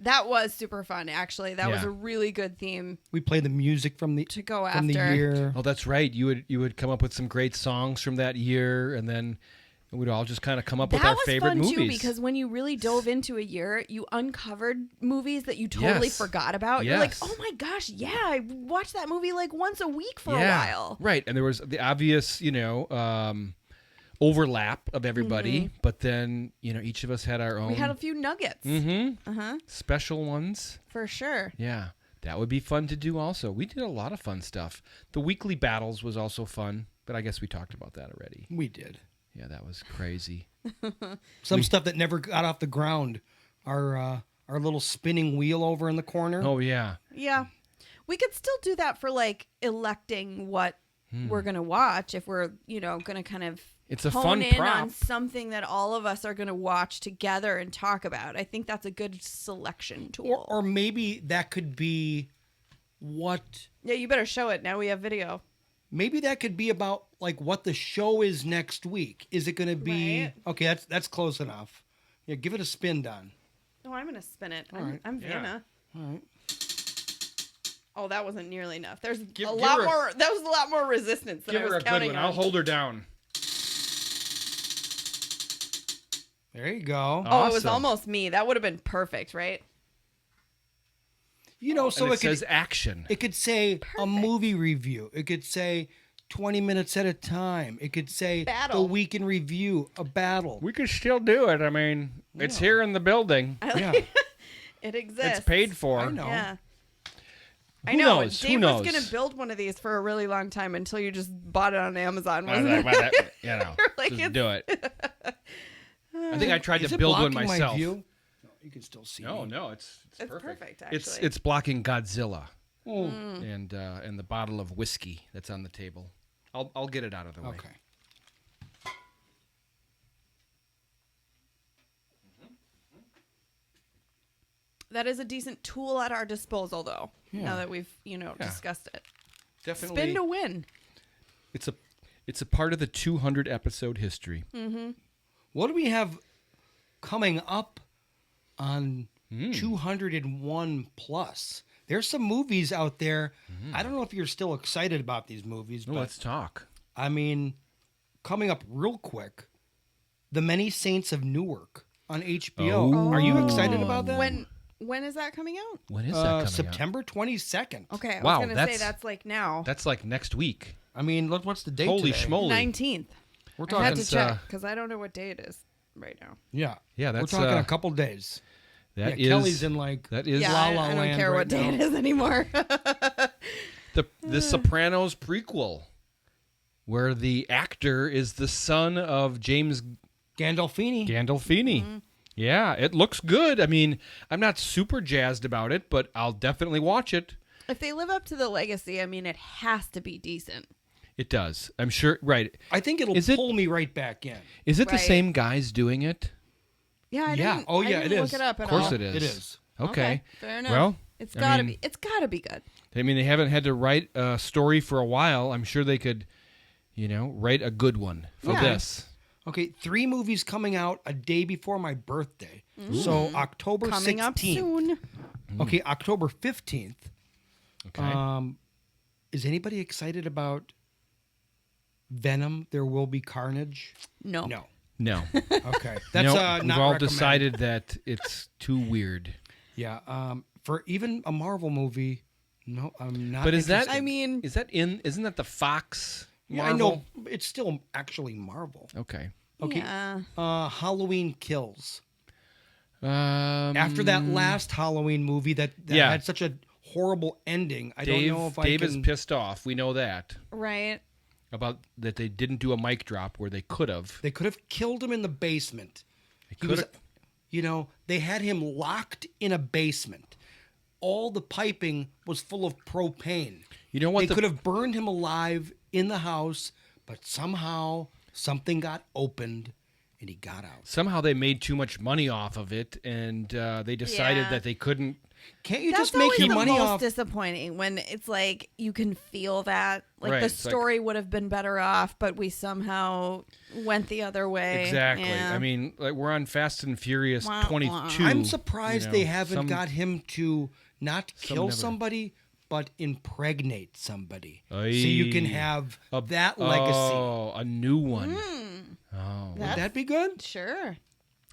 That was super fun, actually. That was Yeah. a really good theme We played the music from the to go from the after. year. Oh, that's right. You would come up with some great songs from that year, and then we'd all just kind of come up with That our was favorite fun movies. too because when you really dove into a year, you uncovered movies that you totally Yes. forgot about. You're like, Yes. oh my gosh, yeah, I watched that movie like once a week for a Yeah, while. right? And there was the obvious, overlap of everybody, but then each of us had our own We had a few nuggets special ones. for sure. Yeah, that would be fun to do. Also, we did a lot of fun stuff. The weekly battles was also fun, but I guess we talked about that already. We did. Yeah, that was crazy. Some stuff that never got off the ground. Our little spinning wheel over in the corner. Oh yeah. Yeah. We could still do that for like electing what we're going to watch if we're, going to kind of It's a hone fun in prop. on something that all of us are going to watch together and talk about. I think that's a good selection tool. Or maybe that could be what Yeah, you better show it. Now we have video. maybe that could be about like what the show is next week. Is it going to be Right. okay? That's close enough. Yeah, give it a spin, Don. Oh, I'm going to spin it. right. I'm Vanna. All right. Oh, that wasn't nearly enough. There's Give a lot her- more. That was a lot more resistance than I was counting on. hold her down. There you go. Oh, it was Awesome. almost me. That would have been perfect, right? You know, so and it it could says action. it could say a movie review. It could say 20 minutes at a time. It could say Battle. the week in review, a battle. We could still do it. I mean, it's here in the building. Yeah. It exists. It's paid for. I know. Yeah. I Who know. knows? Who Dave knows? was going to build one of these for a really long time until you just bought it on Amazon. I Wasn't was it? like, Like, just it's- do it. I think I tried Is to it build one blocking my myself. view? No, you can still see me. No, it's It's perfect, actually. It's blocking Godzilla Oh, Mm. and the bottle of whiskey that's on the table. I'll get it out of the way. okay. That is a decent tool at our disposal, though. Yeah. Now that we've, discussed it. Definitely. Spin to win. It's a part of the 200 episode history. What do we have coming up on 201 plus? There's some movies out there. I don't know if you're still excited about these movies, but Let's talk. I mean, coming up real quick, The Many Saints of Newark on HBO. Oh. Are you excited about that? When is that coming out? When is that coming out? September 22nd. Okay, I Wow, was gonna say that's like now. That's like next week. I mean, what's the date Holy today? schmoly. 19th. We're I talking. had to check uh, because I don't know what day it is right now. Yeah. Yeah, that's We're talking uh, a couple days. That yeah, is Kelly's in like that is Yeah, La I La don't Land care right what day now. it is anymore. the Sopranos prequel, where the actor is the son of James Gandolfini. Gandolfini. Yeah, it looks good. I mean, I'm not super jazzed about it, but I'll definitely watch it. If they live up to the legacy, I mean, it has to be decent. It does. I'm sure. Right. I think it'll Is it- pull me right back in. Is it the Right. same guys doing it? Yeah, I Yeah. didn't, Oh, I yeah, didn't it look is. it up at Of course all. it is. It is. Okay. Fair enough. Well, it's I gotta mean- be. It's gotta be good. I mean, they haven't had to write a story for a while. I'm sure they could, write a good one for Yeah. this. Okay, 3 movies coming out a day before my birthday. So October Coming 16th. up soon. Okay, October 15th. Okay. Is anybody excited about Venom? There Will Be Carnage? No. No. No. Okay. That's no, not we've all recommended. decided that it's too weird. Yeah. For even a Marvel movie, no, I'm not. But is that? interested. I mean- isn't that the Fox? Yeah, I Marvel? know it's still actually Marvel. Okay. Okay. Yeah. Halloween Kills. After After that last Halloween movie that Yeah. had such a horrible ending, I Dave, don't know if Dave I is can. pissed off. We know that Right. about that they didn't do a mic drop where they could have. They could have killed him in the basement. They He was, coulda- they had him locked in a basement. All the piping was full of propane. You know what? They could have burned him alive in the house, but somehow something got opened and he got out. Somehow they made too much money off of it, and they decided Yeah. that they couldn't. Can't you That's just make always your the money most off? disappointing when it's like you can feel that like Right, the it's like- story would have been better off, but we somehow went the other way. Exactly. Yeah. I mean, like we're on Fast and Furious Wah, 22. wah. I'm surprised they haven't some- got him to not kill never- somebody, but impregnate somebody. So you can Aye. have that legacy. Oh, a new one. Would that be good? Sure.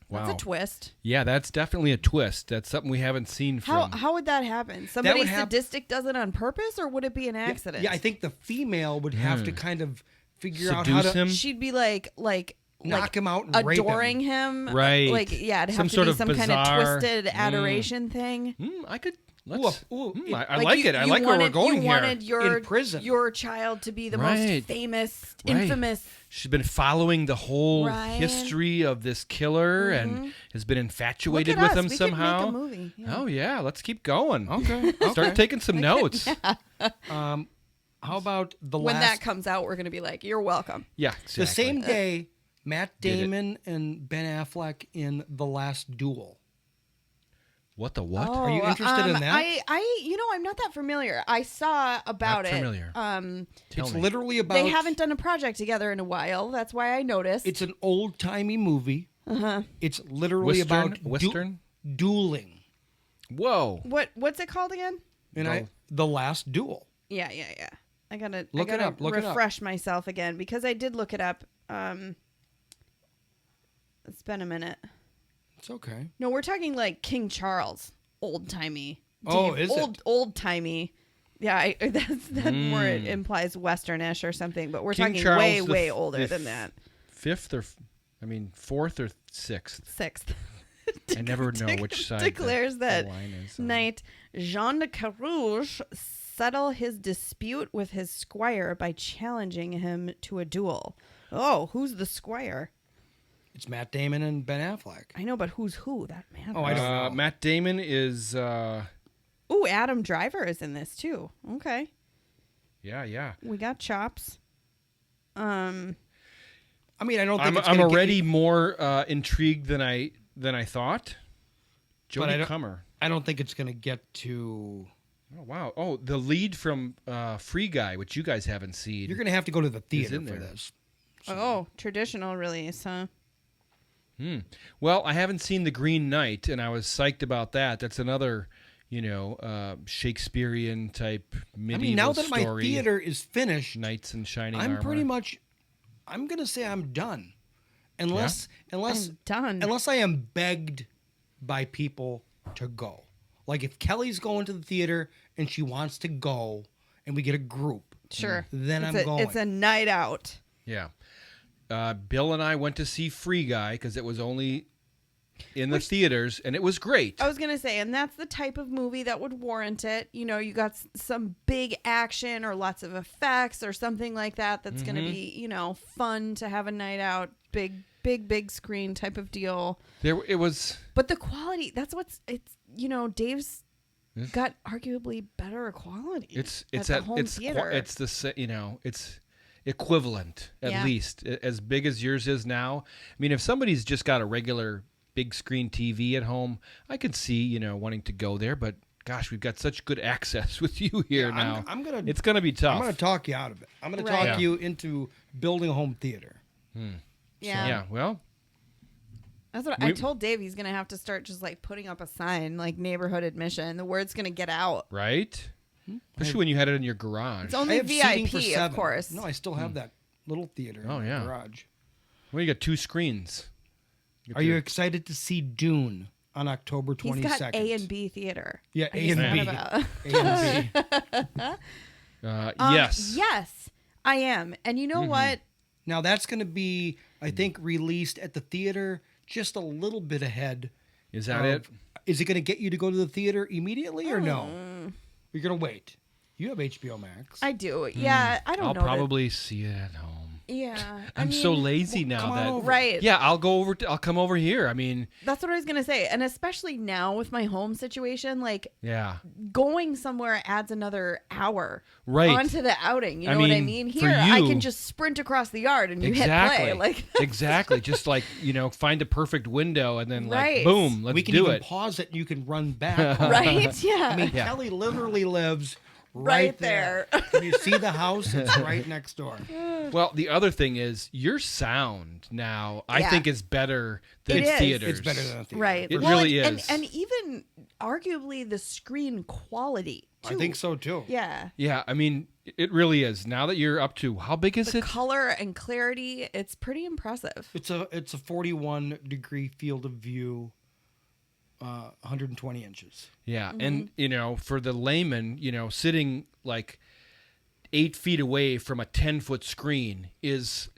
Wow. That's a twist. Yeah, that's definitely a twist. That's something we haven't seen from. How would that happen? Somebody would hap- sadistic does it on purpose, or would it be an accident? Yeah, I think the female would have to kind of figure out how Seduce to him? she'd be like knock him out and rape him. adoring him. Right. Like yeah, it'd have Some to sort be of some kind of bizarre- twisted adoration thing. I could. Let's. Ooh, I like it. I like where we're going you here. wanted your In prison. your child to be the Right. most famous, Right. infamous. She's been following the whole Right. history of this killer and has been infatuated Look at with us. him We somehow. could make a movie. Yeah. Oh yeah, let's keep going. Okay. Start taking some notes. How about the When last? that comes out, we're gonna be like, "You're welcome." Yeah, exactly. The same day, Matt Did it. Damon and Ben Affleck in The Last Duel. What the what? Are you interested in that? I'm not that familiar. I saw about Not it. familiar. Tell It's me. literally about. They haven't done a project together in a while. That's why I noticed. It's an old timey movie. It's literally Western? about Western? dueling. Whoa. What's it called again? And The Last Duel. Yeah. I gotta Look it up, look it up. refresh myself again because I did look it up. It's been a minute. It's okay. No, we're talking like King Charles, old timey. Oh, is it? Old timey? Yeah, that more it implies westernish or something. But we're King talking Charles way the way f- older the than that. Fourth or sixth. Sixth. I never know which side declares the that line is on. Knight Jean de Carouge settle his dispute with his squire by challenging him to a duel. Oh, who's the squire? It's Matt Damon and Ben Affleck. I know, but who's who? That man. Oh, I don't know. Matt Damon is. Ooh, Adam Driver is in this too. Okay, Yeah. we got chops. I mean, I don't think I'm it's gonna get already you- more intrigued than I thought. But I Jodie don't- Comer. I don't think it's going to get to Oh wow! Oh, the lead from Free Guy, which you guys haven't seen. You're going to have to go to the theater in for there. this. Oh, traditional release, huh? Well, I haven't seen The Green Knight, and I was psyched about that. That's another, Shakespearean type medieval I mean, now that story. my theater is finished, Knights in shining I'm armor. pretty much, I'm going to say I'm done. Unless I'm done. Unless I am begged by people to go. Like if Kelly's going to the theater and she wants to go and we get a group, Sure. then It's I'm going. It's a night out. Yeah. Bill and I went to see Free Guy because it was only in the theaters, and it was great. I was going to say, and that's the type of movie that would warrant it. You know, you got some big action or lots of effects or something like that that's going to be, fun to have a night out, big screen type of deal. It was. But the quality, Dave's got arguably better quality. It's at the home theater. It's equivalent at least as big as yours is now. I mean, if somebody's just got a regular big screen TV at home, I could see wanting to go there. But gosh, we've got such good access with you here now. It's gonna be tough. I'm gonna talk you out of it. I'm gonna talk you into building a home theater. Yeah. Well, that's what I told Dave. He's gonna have to start just like putting up a sign, like neighborhood admission. The word's gonna get out. Right. Especially when you had it in your garage. It's only VIP, of course. No, I still have that little theater in the garage. Well, you got 2 screens. Are you excited to see Dune on October 22nd? He's got A and B theater. Yeah, A and B. A and B. Yes. Yes, I am. And you know what? Now that's going to be, I think, released at the theater just a little bit ahead. Is that it? Is it going to get you to go to the theater immediately or no? You're going to wait. You have HBO Max. I do. Yeah, I don't I'll know. probably see it at home. Yeah, I'm so lazy now come on that over. Right. Yeah, I'll go over. I'll come over here. I mean, That's what I was gonna say, and especially now with my home situation, like yeah, going somewhere adds another hour Right. onto the outing. You I know what I mean, mean? for Here, I you- can just sprint across the yard and you exactly. hit play. Like exactly. Just like find a perfect window and then Right. like boom, let's we can do even it. pause it and you can run back. right? Yeah. I mean, Yeah. Kelly literally lives Right there. Can you see the house? It's right next door. Well, the other thing is your sound now. I Yeah. think is better than It is. theaters. It's better than a theater. Right. It Well, really and, is. And even arguably the screen quality. I Too. think so too. Yeah. Yeah, I mean, it really is. Now that you're up to how big is The it? color and clarity, it's pretty impressive. It's a 41 degree field of view, 120 inches. Yeah, Mm-hmm. and for the layman, sitting like 8 feet away from a 10-foot screen is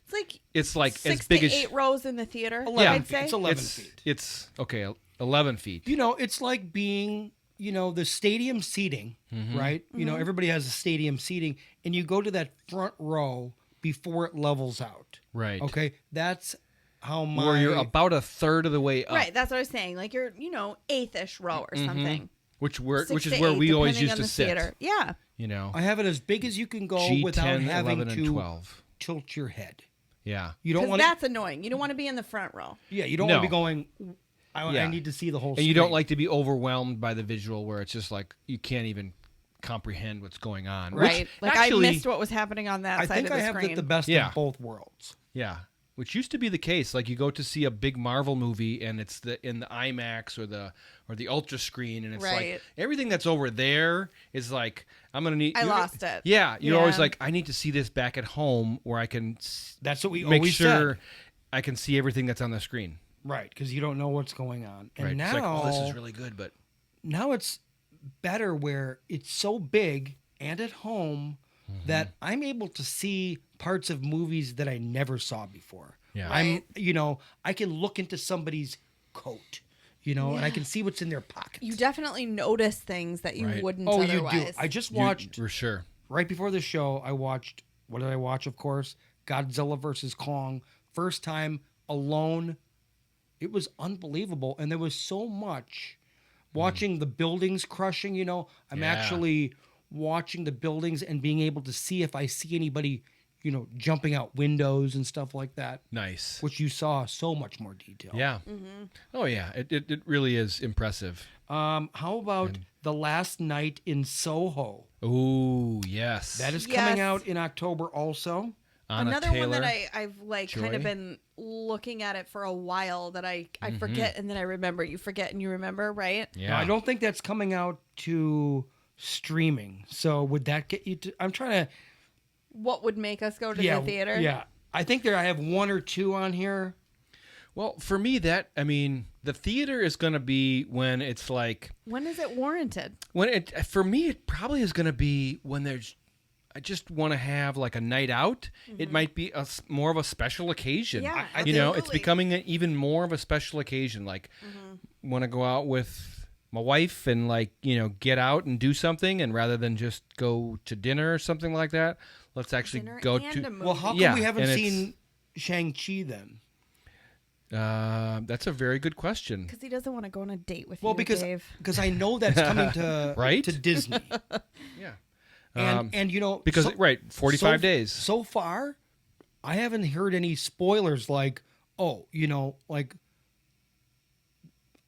It's like as 6 big to as 8 rows in the theater. 11 I'd feet. say. It's 11 feet. It's okay, 11 feet. It's like being, the stadium seating, right? Everybody has a stadium seating, and you go to that front row before it levels out. Right. Okay, that's how my. Or you're about a third of the way up. Right, that's what I was saying. Like you're, 8th-ish row or something. Which 6 is to where 8, we always depending used on to the sit. theater. Yeah. I have it as big as you can go G10, without having 11, and to 12. tilt your head. Yeah. You don't Because want that's annoying. You don't want to be in the front row. Yeah, you don't No. want to be going. I Yeah. need to see the whole. And you don't screen." like to be overwhelmed by the visual where it's just like you can't even comprehend what's going on. Which Right. Like actually, I missed what was happening on that I side think of the I have screen. the best Yeah. of both worlds. Yeah. Which used to be the case. Like you go to see a big Marvel movie and it's in the IMAX or the Ultra screen and it's Right. like everything that's over there is like I'm gonna need. I lost it. Yeah, you're always Yeah. like I need to see this back at home where I can. That's what we make always sure said. I can see everything that's on the screen. Right, because you don't know what's going on. And Right. now, It's like, oh, this is really good, but now it's better where it's so big and at home Mm-hmm. that I'm able to see parts of movies that I never saw before. Yeah. I'm, I can look into somebody's coat, and I can see what's in their pockets. You definitely notice things that you Right. wouldn't Oh, otherwise. you do. I just watched for sure. right before the show. I watched. What did I watch? Of course, Godzilla versus Kong. First time alone. It was unbelievable, and there was so much. Watching the buildings crushing, I'm Yeah. actually watching the buildings and being able to see if I see anybody jumping out windows and stuff like that, Nice. which you saw so much more detail. Yeah. Oh yeah. It really is impressive. How about The Last Night in Soho? Ooh, yes. That is Yes. coming out in October also. Anna Another Taylor. one that I've like kind of Joy. been looking at it for a while that I forget and then I remember. You forget and you remember, right? Yeah. Now, I don't think that's coming out to streaming. So would that get you to? I'm trying to. What would make us go to Yeah, the theater? yeah. I think I have one or two on here. Well, for me, the theater is going to be when it's like When is it warranted? for me, it probably is going to be when I just want to have like a night out. It might be more of a special occasion. Yeah, I it's absolutely. becoming even more of a special occasion. Like, want to go out with my wife and get out and do something, and rather than just go to dinner or something like that, let's actually Dinner go and to. a movie. Well, how come Yeah, we haven't and seen Shang-Chi then? That's a very good question. Because he doesn't want to go on a date with Well, you, because Dave. I know that's coming to Right? to Disney, Yeah. and Because so- 45 so- days. So far, I haven't heard any spoilers like,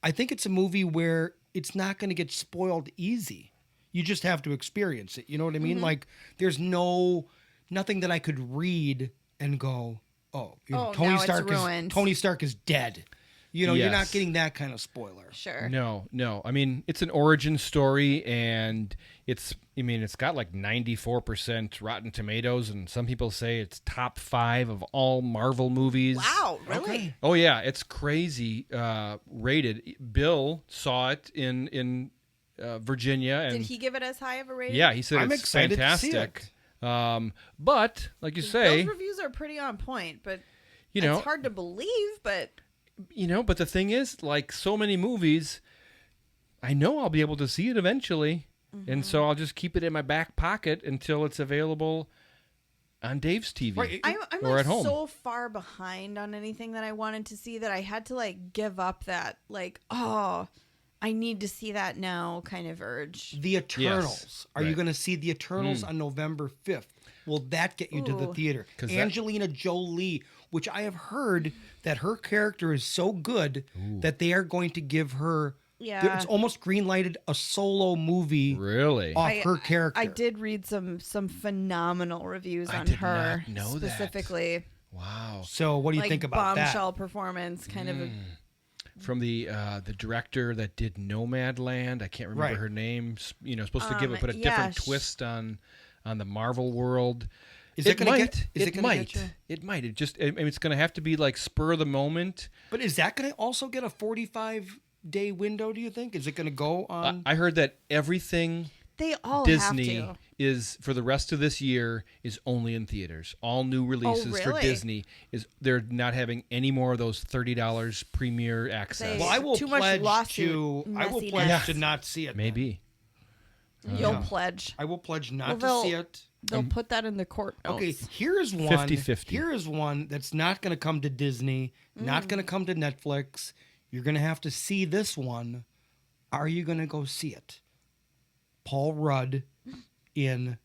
I think it's a movie where it's not going to get spoiled easy. You just have to experience it. You know what I mean? Like, there's nothing that I could read and go, Oh, now it's ruined. Tony Stark is dead. You're not Yes. getting that kind of spoiler. Sure. No. I mean, it's an origin story, and it's got like 94% Rotten Tomatoes, and some people say it's top 5 of all Marvel movies. Wow, really? Okay. Oh yeah, it's crazy rated. Bill saw it in Virginia, and Did he give it as high of a rating? yeah, he said I'm it's excited to see fantastic. But like you say, Those reviews are pretty on point, but you know, it's hard to believe, but but the thing is, like so many movies, I know I'll be able to see it eventually, and so I'll just keep it in my back pocket until it's available on Dave's TV Right. I'm or like at home. so far behind on anything that I wanted to see that I had to like give up that like, oh, I need to see that now kind of urge. The Eternals. Yes, Are you right. going to see The Eternals on November 5th? Will that get you to the Ooh. theater? 'Cause that- Angelina Jolie, which I have heard that her character is so good that they are going to give her. Yeah. It's almost green-lighted a solo movie Really? off her character. I did read some phenomenal reviews I on did her not know that. specifically. Wow. So what do you Like think about bombshell that? performance, kind of. From the director that did Nomadland, I can't remember Right. her name. Supposed to put a different twist on the Marvel world. Is it gonna might. get- is it it gonna might. get you? It might. It just. It's going to have to be like spur of the moment. But is that going to also get a 45-day window, do you think? Is it going to go on? I heard that everything They all Disney have to. is for the rest of this year is only in theaters. All new releases for really? Disney they're not having any more of those $30 premiere access. They- well, I will Too much pledge lawsuit messiness. to not see it. then. Maybe. You'll pledge. I will pledge not Well, to see it. They'll put that in the court notes. Okay, here's one. 50-50. Here is one that's not going to come to Disney, not going to come to Netflix. You're going to have to see this one. Are you going to go see it? Paul Rudd in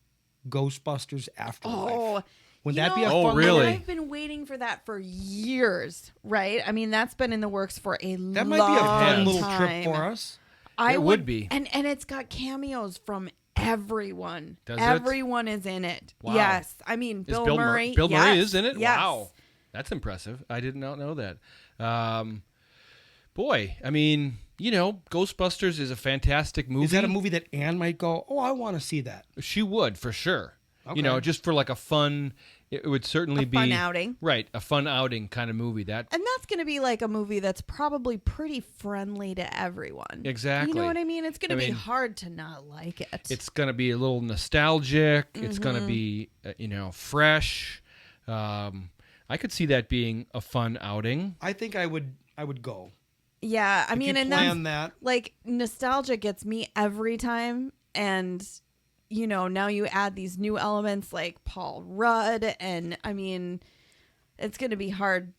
Ghostbusters Afterlife. Oh, Would you that be a know, Oh, fun really? little- I've been waiting for that for years, right? I mean, that's been in the works for a That long might be a fun little time. trip for us. I It would be. and it's got cameos from everyone. Does it? Everyone is in it. Wow. Yes, I mean Is Bill Murray. Bill Murray yes, is in it? Yes. Wow. That's impressive. I did not know that. Boy, I mean, Ghostbusters is a fantastic movie. Is that a movie that Anne might go, oh, I want to see that? She would, for sure. Okay. Just for like a fun, it would certainly be. fun outing. Right, a fun outing kind of movie. And that's going to be like a movie that's probably pretty friendly to everyone. Exactly. You know what I mean? It's going to I be mean, hard to not like it. It's going to be a little nostalgic. It's going to Mm-hmm. be, fresh. I could see that being a fun outing. I think I would go. Yeah, I If mean, you and plan that's that. like nostalgia gets me every time, and now you add these new elements like Paul Rudd, and I mean, it's going to be hard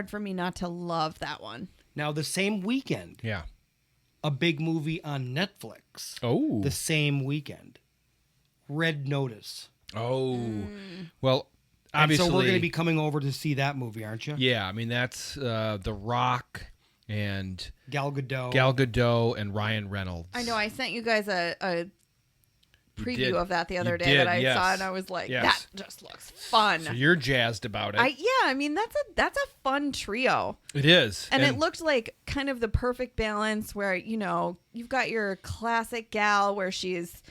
for me not to love that one. Now, the same weekend, Yeah. a big movie on Netflix. Oh. The same weekend. Red Notice. Oh. Well, obviously, so we're going to be coming over to see that movie, aren't you? Yeah, I mean that's The Rock and Gal Gadot and Ryan Reynolds. I know. I sent you guys a You preview did. of that the other You day did, that I yes. saw, and I was like, Yes. that just looks fun. So you're jazzed about it. I mean that's a fun trio. It is, And it looked like kind of the perfect balance where, you've got your classic gal where she's,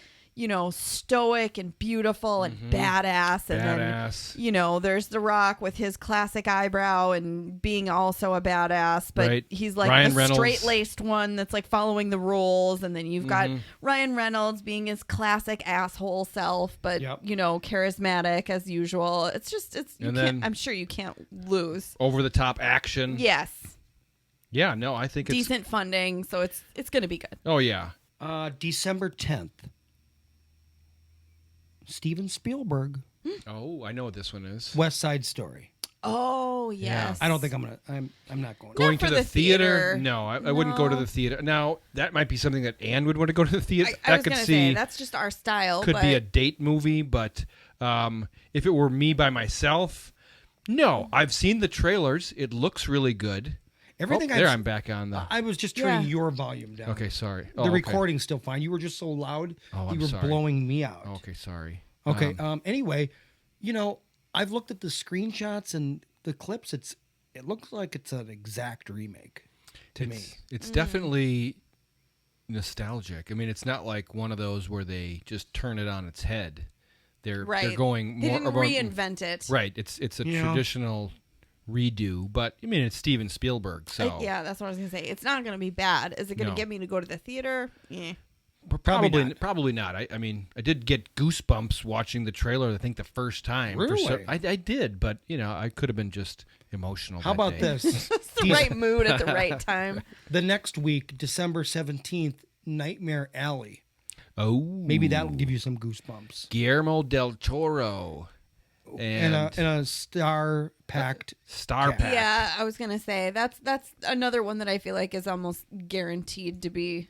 stoic and beautiful and badass. And Badass. then, there's The Rock with his classic eyebrow and being also a badass. But Right. he's like Ryan the Reynolds. straight-laced one that's like following the rules. And then you've got Ryan Reynolds being his classic asshole self, but, Yep. charismatic as usual. And then- I'm sure you can't lose. over the top action. Yes. Yeah, no, I think it's Decent funding, so it's going to be good. Oh yeah. December 10th. Steven Spielberg, Oh, I know what this one is. West Side Story. Oh, yes. I don't think I'm not going. Going for to the the theater? theater. No, I wouldn't go to the theater. Now, that might be something that Anne would want to go to the theater. I was could going to see say, that's just our style. could but be a date movie, but if it were me by myself, no. I've seen the trailers. It looks really good. Everything there, I've- I'm back on the. I was just turning Yeah. your volume down. Okay, sorry. The Oh, okay. recording's still fine. You were just so loud. Oh, you I'm were sorry. blowing me out. Okay, sorry. Okay. Anyway, I've looked at the screenshots and the clips. It looks like it's an exact remake to me. It's definitely nostalgic. I mean, it's not like one of those where they just turn it on its head. They're right. going They more didn't about- reinvent it. Right. It's a You know? traditional redo, but I mean it's Steven Spielberg, so Yeah, that's what I was going to say. It's not going to be bad. Is it going to No. get me to go to the theater? Yeah. Probably not. I mean, I did get goosebumps watching the trailer. I think the first time. Really? I did, but I could have been just emotional. How that about day. this? It's the right mood at the right time. The next week, December 17th, Nightmare Alley. Oh, Maybe that'll give you some goosebumps. Guillermo del Toro and a star-packed Star Pack. Yeah, I was going to say that's another one that I feel like is almost guaranteed to be,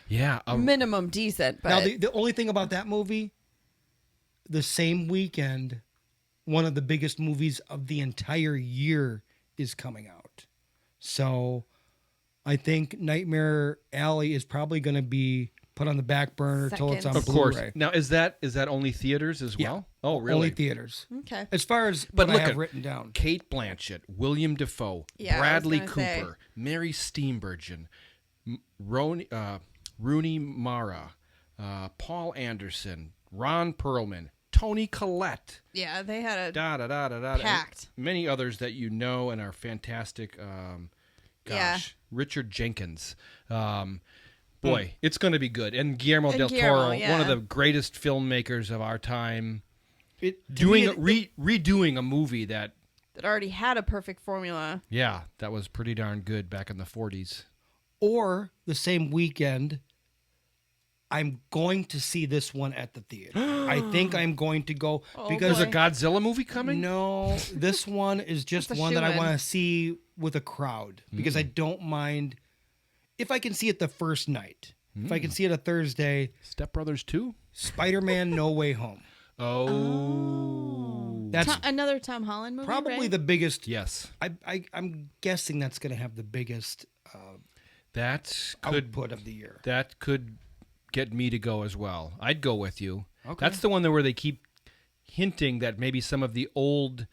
Yeah, minimum decent. But Now, the only thing about that movie, the same weekend, one of the biggest movies of the entire year is coming out. So I think Nightmare Alley is probably going to be put on the back burner until it's on Second. of course. Blu-ray. Now, is that only theaters as Yeah. well? Oh, really? Only theaters. okay. As far as But what look I have at written down. Kate Blanchett, William Dafoe, Yeah, I was Bradley gonna Cooper, say. Mary Steenburgen, Rooney Mara, Paul Anderson, Ron Perlman, Toni Collette, Yeah, they had a and packed. many others that you know and are fantastic. Yeah. Richard Jenkins. Boy, it's going to be good. And Guillermo And del Guillermo, Toro, yeah. one of the greatest filmmakers of our time, To doing me, redoing a movie that already had a perfect formula. that was pretty darn good back in the 40s. or the same weekend, I'm going to see this one at the theater. I think I'm going to go because There's a Godzilla movie coming? no, this one is just That's a one that I shoo-in. want to see with a crowd because I don't mind if I can see it the first night. If I can see it a Thursday, Step Brothers 2? Spider-Man: No Way Home. Oh. That's Another Tom Holland movie. probably right? the biggest. Yes. I'm guessing that's going to have the biggest That could output of the year. that could get me to go as well. I'd go with you. Okay. That's the one where they keep hinting that maybe some of the old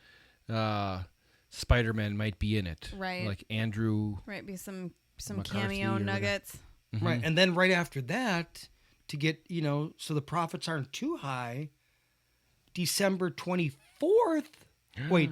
Spider-Man might be in it. Right. Like Andrew. Right, be some McCarthy cameo or whatever. nuggets. Right. And then right after that, to get, so the profits aren't too high, December 24th,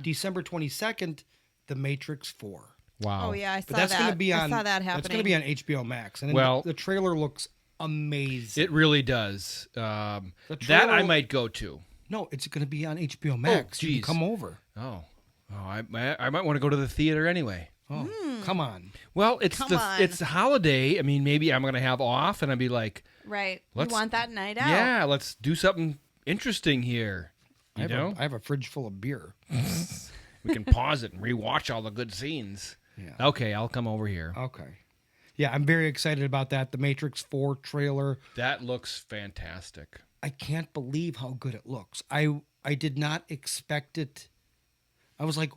December 22nd, The Matrix 4. Wow. Oh yeah, I saw But that's that. going to be on I saw that happening. That's going to be on HBO Max. And Well- the trailer looks amazing. It really does. That trailer- I might go to. No, it's going to be on HBO Max. You can geez. come over. Oh. I might want to go to the theater anyway. Oh, come on. Well, it's Come on. it's the holiday. I mean, maybe I'm going to have off and I'd be like, Right. You Let's- want that night out? yeah, let's do something interesting here. I have a fridge full of beer. We can pause it and rewatch all the good scenes. Yeah. Okay, I'll come over here. Okay. Yeah, I'm very excited about that. The Matrix 4 trailer. That looks fantastic. I can't believe how good it looks. I did not expect it. I was like,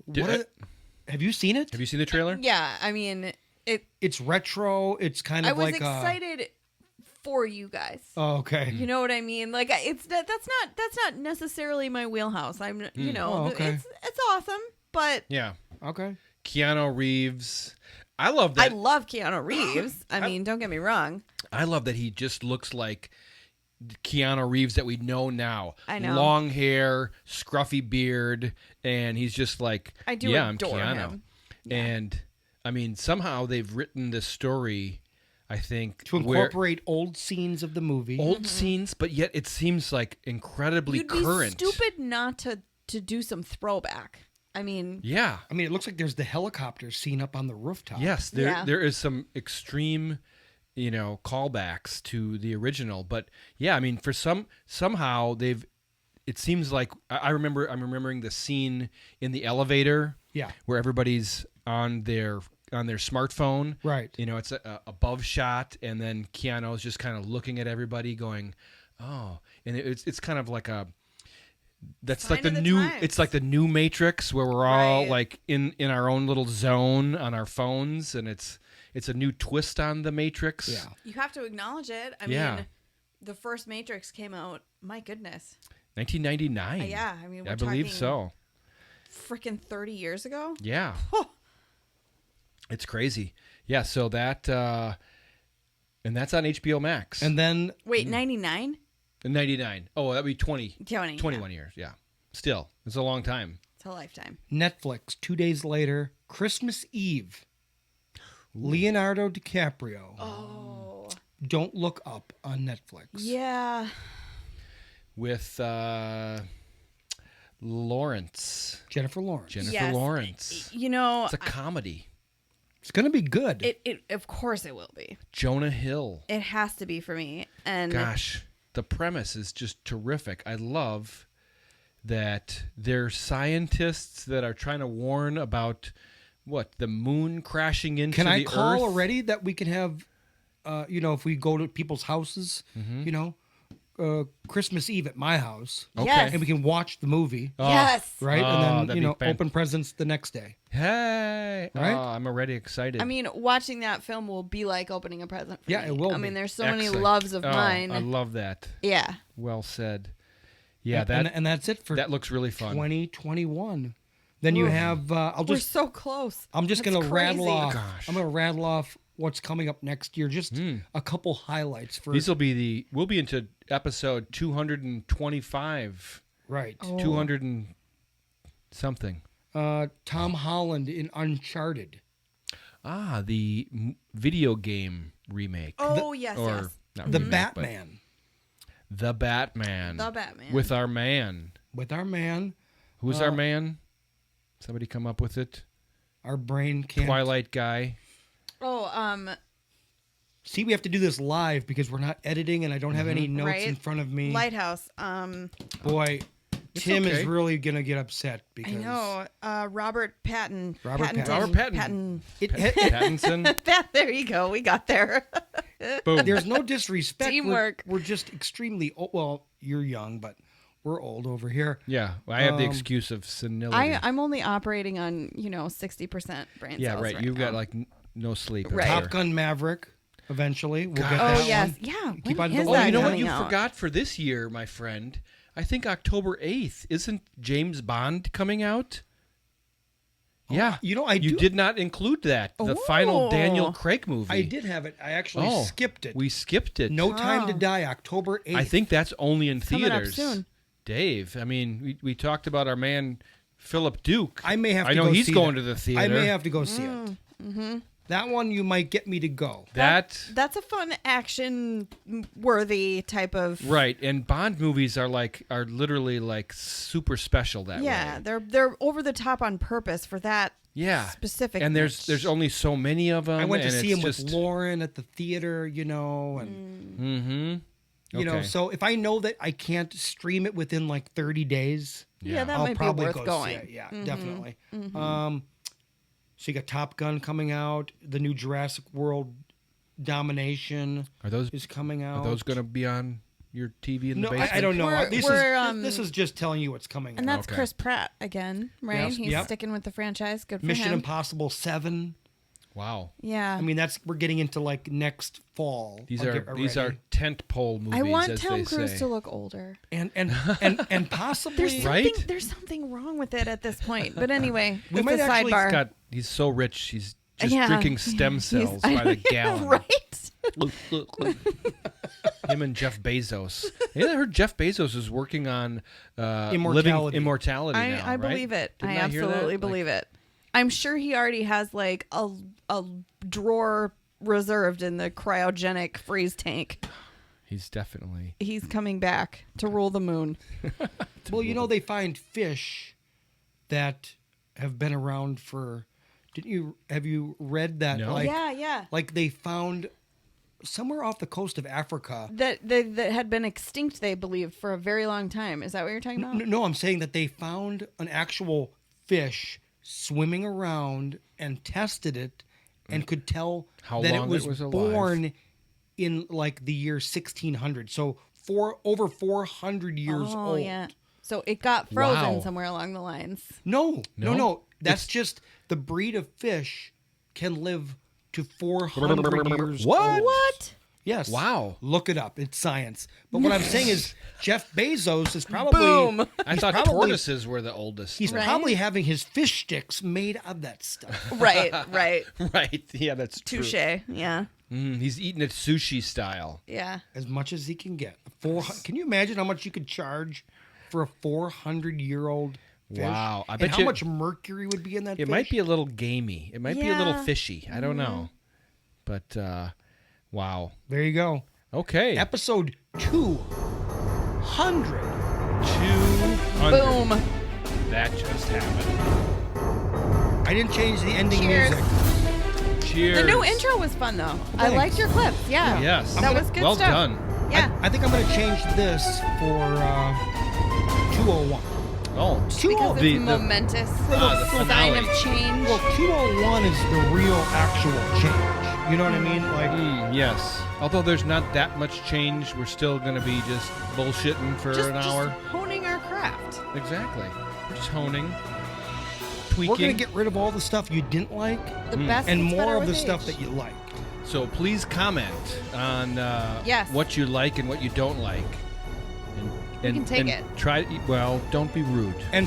have you seen it? Have you seen the trailer? Yeah, I mean, It's retro. It's kind of I was like excited for you guys. Oh, okay. You know what I mean? Like that's not necessarily my wheelhouse. I'm Oh, okay. it's awesome, but Yeah. Okay. Keanu Reeves. I love I that. love Keanu Reeves. I mean, don't get me wrong. I love that he just looks like Keanu Reeves that we know now. I know. Long hair, scruffy beard, and he's just like, I do yeah, adore I'm Keanu. him. And I mean, somehow they've written this story, I think, To where incorporate old scenes of the movie. old scenes, but yet it seems like incredibly You'd current. be stupid not to do some throwback. I mean, Yeah. I mean, it looks like there's the helicopter scene up on the rooftop. Yes, Yeah. there is some extreme, callbacks to the original, but yeah, I mean, for somehow they've. It seems like I'm remembering the scene in the elevator, Yeah. where everybody's on their smartphone, Right. It's a above shot, and then Keanu's just kind of looking at everybody, going, "Oh," and it's kind of like a. That's Sign like the of the new. times. It's like the new Matrix, where we're all Right. like in our own little zone on our phones, and it's a new twist on the Matrix. Yeah. you have to acknowledge it. I Yeah. mean, the first Matrix came out. My goodness, 1999. yeah. I mean, we're I believe talking so. freaking 30 years ago. Yeah. Huh. It's crazy. Yeah. So that and that's on HBO Max. And then Wait, 99? 99. Oh, that'd be 21 yeah. years. Yeah. Still, it's a long time. It's a lifetime. Netflix, 2 days later, Christmas Eve. Leonardo DiCaprio. Oh, Don't Look Up on Netflix. yeah. With Lawrence. Jennifer Lawrence. Jennifer Yes. Lawrence. You know, It's a comedy. It's going to be good. it of course it will be. Jonah Hill. It has to be for me. And Gosh, the premise is just terrific. I love that there's scientists that are trying to warn about the moon crashing into Can the I call Earth. already that we can have, if we go to people's houses, Christmas Eve at my house, Okay. Yes. and we can watch the movie, yes. right? Oh, And that'd then, be open presents the next day. Hey, Right? Oh, I'm already excited. I mean, watching that film will be like opening a present for Yeah, me. it will I be. mean, there's so many Excellent. loves of Oh, mine. I love that. Yeah. Well said. Yeah, and that's it for that looks really fun. 2021. Then you have, We're so close. I'm just That's going to rattle crazy. off. Gosh. I'm going to rattle off what's coming up next year. Just a couple highlights for These will be we'll be into episode 225, right. 200 and something. Tom Holland in Uncharted. Ah, the video game remake. Oh, yes, or yes. not The remake, Batman but The Batman. The Batman. With our man. with our man. Who's our man? Somebody come up with it. Our brain can't. Twilight guy. Oh, See, we have to do this live because we're not editing and I don't have any notes Right. in front of me. Lighthouse. Boy, Tim okay. is really going to get upset I because know. Robert Patton. Robert Pattinson. Robert Patton. Patton. Pattinson. There you go. We got there. Boom. there's no disrespect. Teamwork. We're just extremely old. Well, you're young, but we're old over here. Yeah, well, I have the excuse of senility. I'm only operating on 60% brain yeah, cells. right. You've got like no sleep. I'm Right. sure. Top Gun Maverick. Eventually, we'll get Oh that yes, one. yeah. Keep when on is going. that You know what coming you out? forgot for this year, my friend? I think October 8th. Isn't James Bond coming out? Yeah. I You do- did not include that. The final Daniel Craig movie. I did have it. I actually Oh, skipped it. We skipped it. No Time to Die, October 8th. I think that's only in Coming up theaters. soon. Dave, I mean, we talked about our man Philip Duke. I may have to I know go he's see going that. to the theater. I may have to go see Mm, it. mm-hmm. That one you might get me to go. That's a fun action worthy type of Right, and Bond movies are literally like super special that yeah, way. they're over the top on purpose for that Yeah, specific. and there's only so many of them. I went to and see it's him just, with Lauren at the theater, and Mm-hmm. you know, so if I know that I can't stream it within like 30 days, yeah, that I'll might be probably worth go going. see it. Yeah, Mhm. definitely. Mhm. So you got Top Gun coming out, the new Jurassic World Domination Are those is coming out. Are those going to be on your TV in the No, basement? I don't know. We're- This is just telling you what's coming. And that's Okay. Chris Pratt again, right? Yes. He's Yep. sticking with the franchise. Good for Mission him. Impossible 7. Wow. Yeah. I mean, we're getting into like next fall. These I'll are get these are ready. tent pole movies. I want as Tom they Cruise say. to look older. and possibly There's something, Right? there's something wrong with it at this point. But anyway, We it's might a actually sidebar. He's so rich. He's just Yeah. drinking stem cells I by the know, gallon. right? Him and Jeff Bezos. Yeah, I heard Jeff Bezos is working on Immortality. living immortality now. I right? believe it. Didn't I hear that? absolutely Like, believe it. I'm sure he already has like a drawer reserved in the cryogenic freeze tank. He's definitely. He's coming back to rule the moon. Well, they find fish that have been around for. Have you read that? No. Like, Yeah. Like they found somewhere off the coast of Africa. That had been extinct, they believed, for a very long time. Is that what you're talking about? No, I'm saying that they found an actual fish swimming around and tested it and could tell How that long it was, it was alive. born in like the year 1600. So over 400 years Oh, old. yeah. So it got frozen Wow. somewhere along the lines. No. No? That's just the breed of fish can live to 400 years What? old. What? Yes. Wow. Look it up. It's science. But what I'm saying is Jeff Bezos is probably Boom. I thought probably- tortoises were the oldest. He's Right? probably having his fish sticks made of that stuff. Right. right. Yeah, that's true. Touche. Yeah. He's eating it sushi style. Yeah. As much as he can get. Can you imagine how much you could charge for a 400-year-old fish? Wow. I And bet how you much mercury would be in that it fish? might be a little gamey. It might be a little Yeah. fishy. I don't know. But wow. There you go. Okay. Episode 200. 200. Boom. That just happened. I didn't change the ending Cheers. music. Cheers. The new intro was fun, though. I Thanks. liked your clips. Yeah. Yes. That was good well stuff. done. Yeah. I think I'm going to change this for 201. Oh, because the- it's momentous. the sign finale. of change. Well, 201 is the real actual change. You know what I mean? Like, yes. Although there's not that much change, we're still going to be just bullshitting for just, an hour. Just honing our craft. Exactly. We're just honing, tweaking. we're going to get rid of all the stuff you didn't like The best and gets better more of with the stuff age. that you like. So please comment on Yes. what you like and what you don't like. And, can take and it. Try. Well, don't be rude. And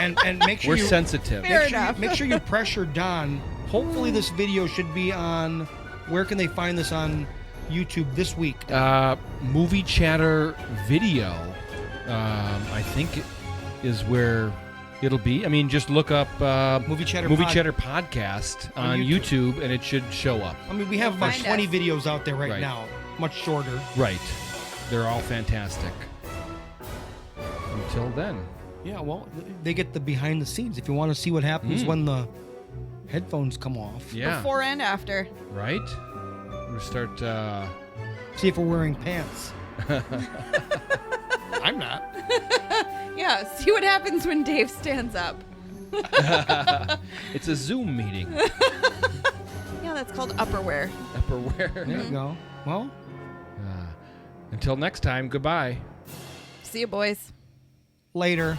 and make sure We're you sensitive. Fair make sure, enough. make sure you pressure Don. Hopefully this video should be on. Where can they find this on YouTube this week? Movie Chatter video, I think, is where it'll be. I mean, just look up Movie Chatter Podcast on YouTube, and it should show up. I mean, we have You'll about find 20 us. videos out there right Right. now, much shorter. Right. They're all fantastic. Until then. Yeah, well, they get the behind the scenes if you want to see what happens when the headphones come off. Yeah. Before and after. Right? We start. See if we're wearing pants. I'm not. Yeah, see what happens when Dave stands up. It's a Zoom meeting. Yeah, that's called upperwear. Upperwear. There you go. Well, Until next time, goodbye. See you, boys. later.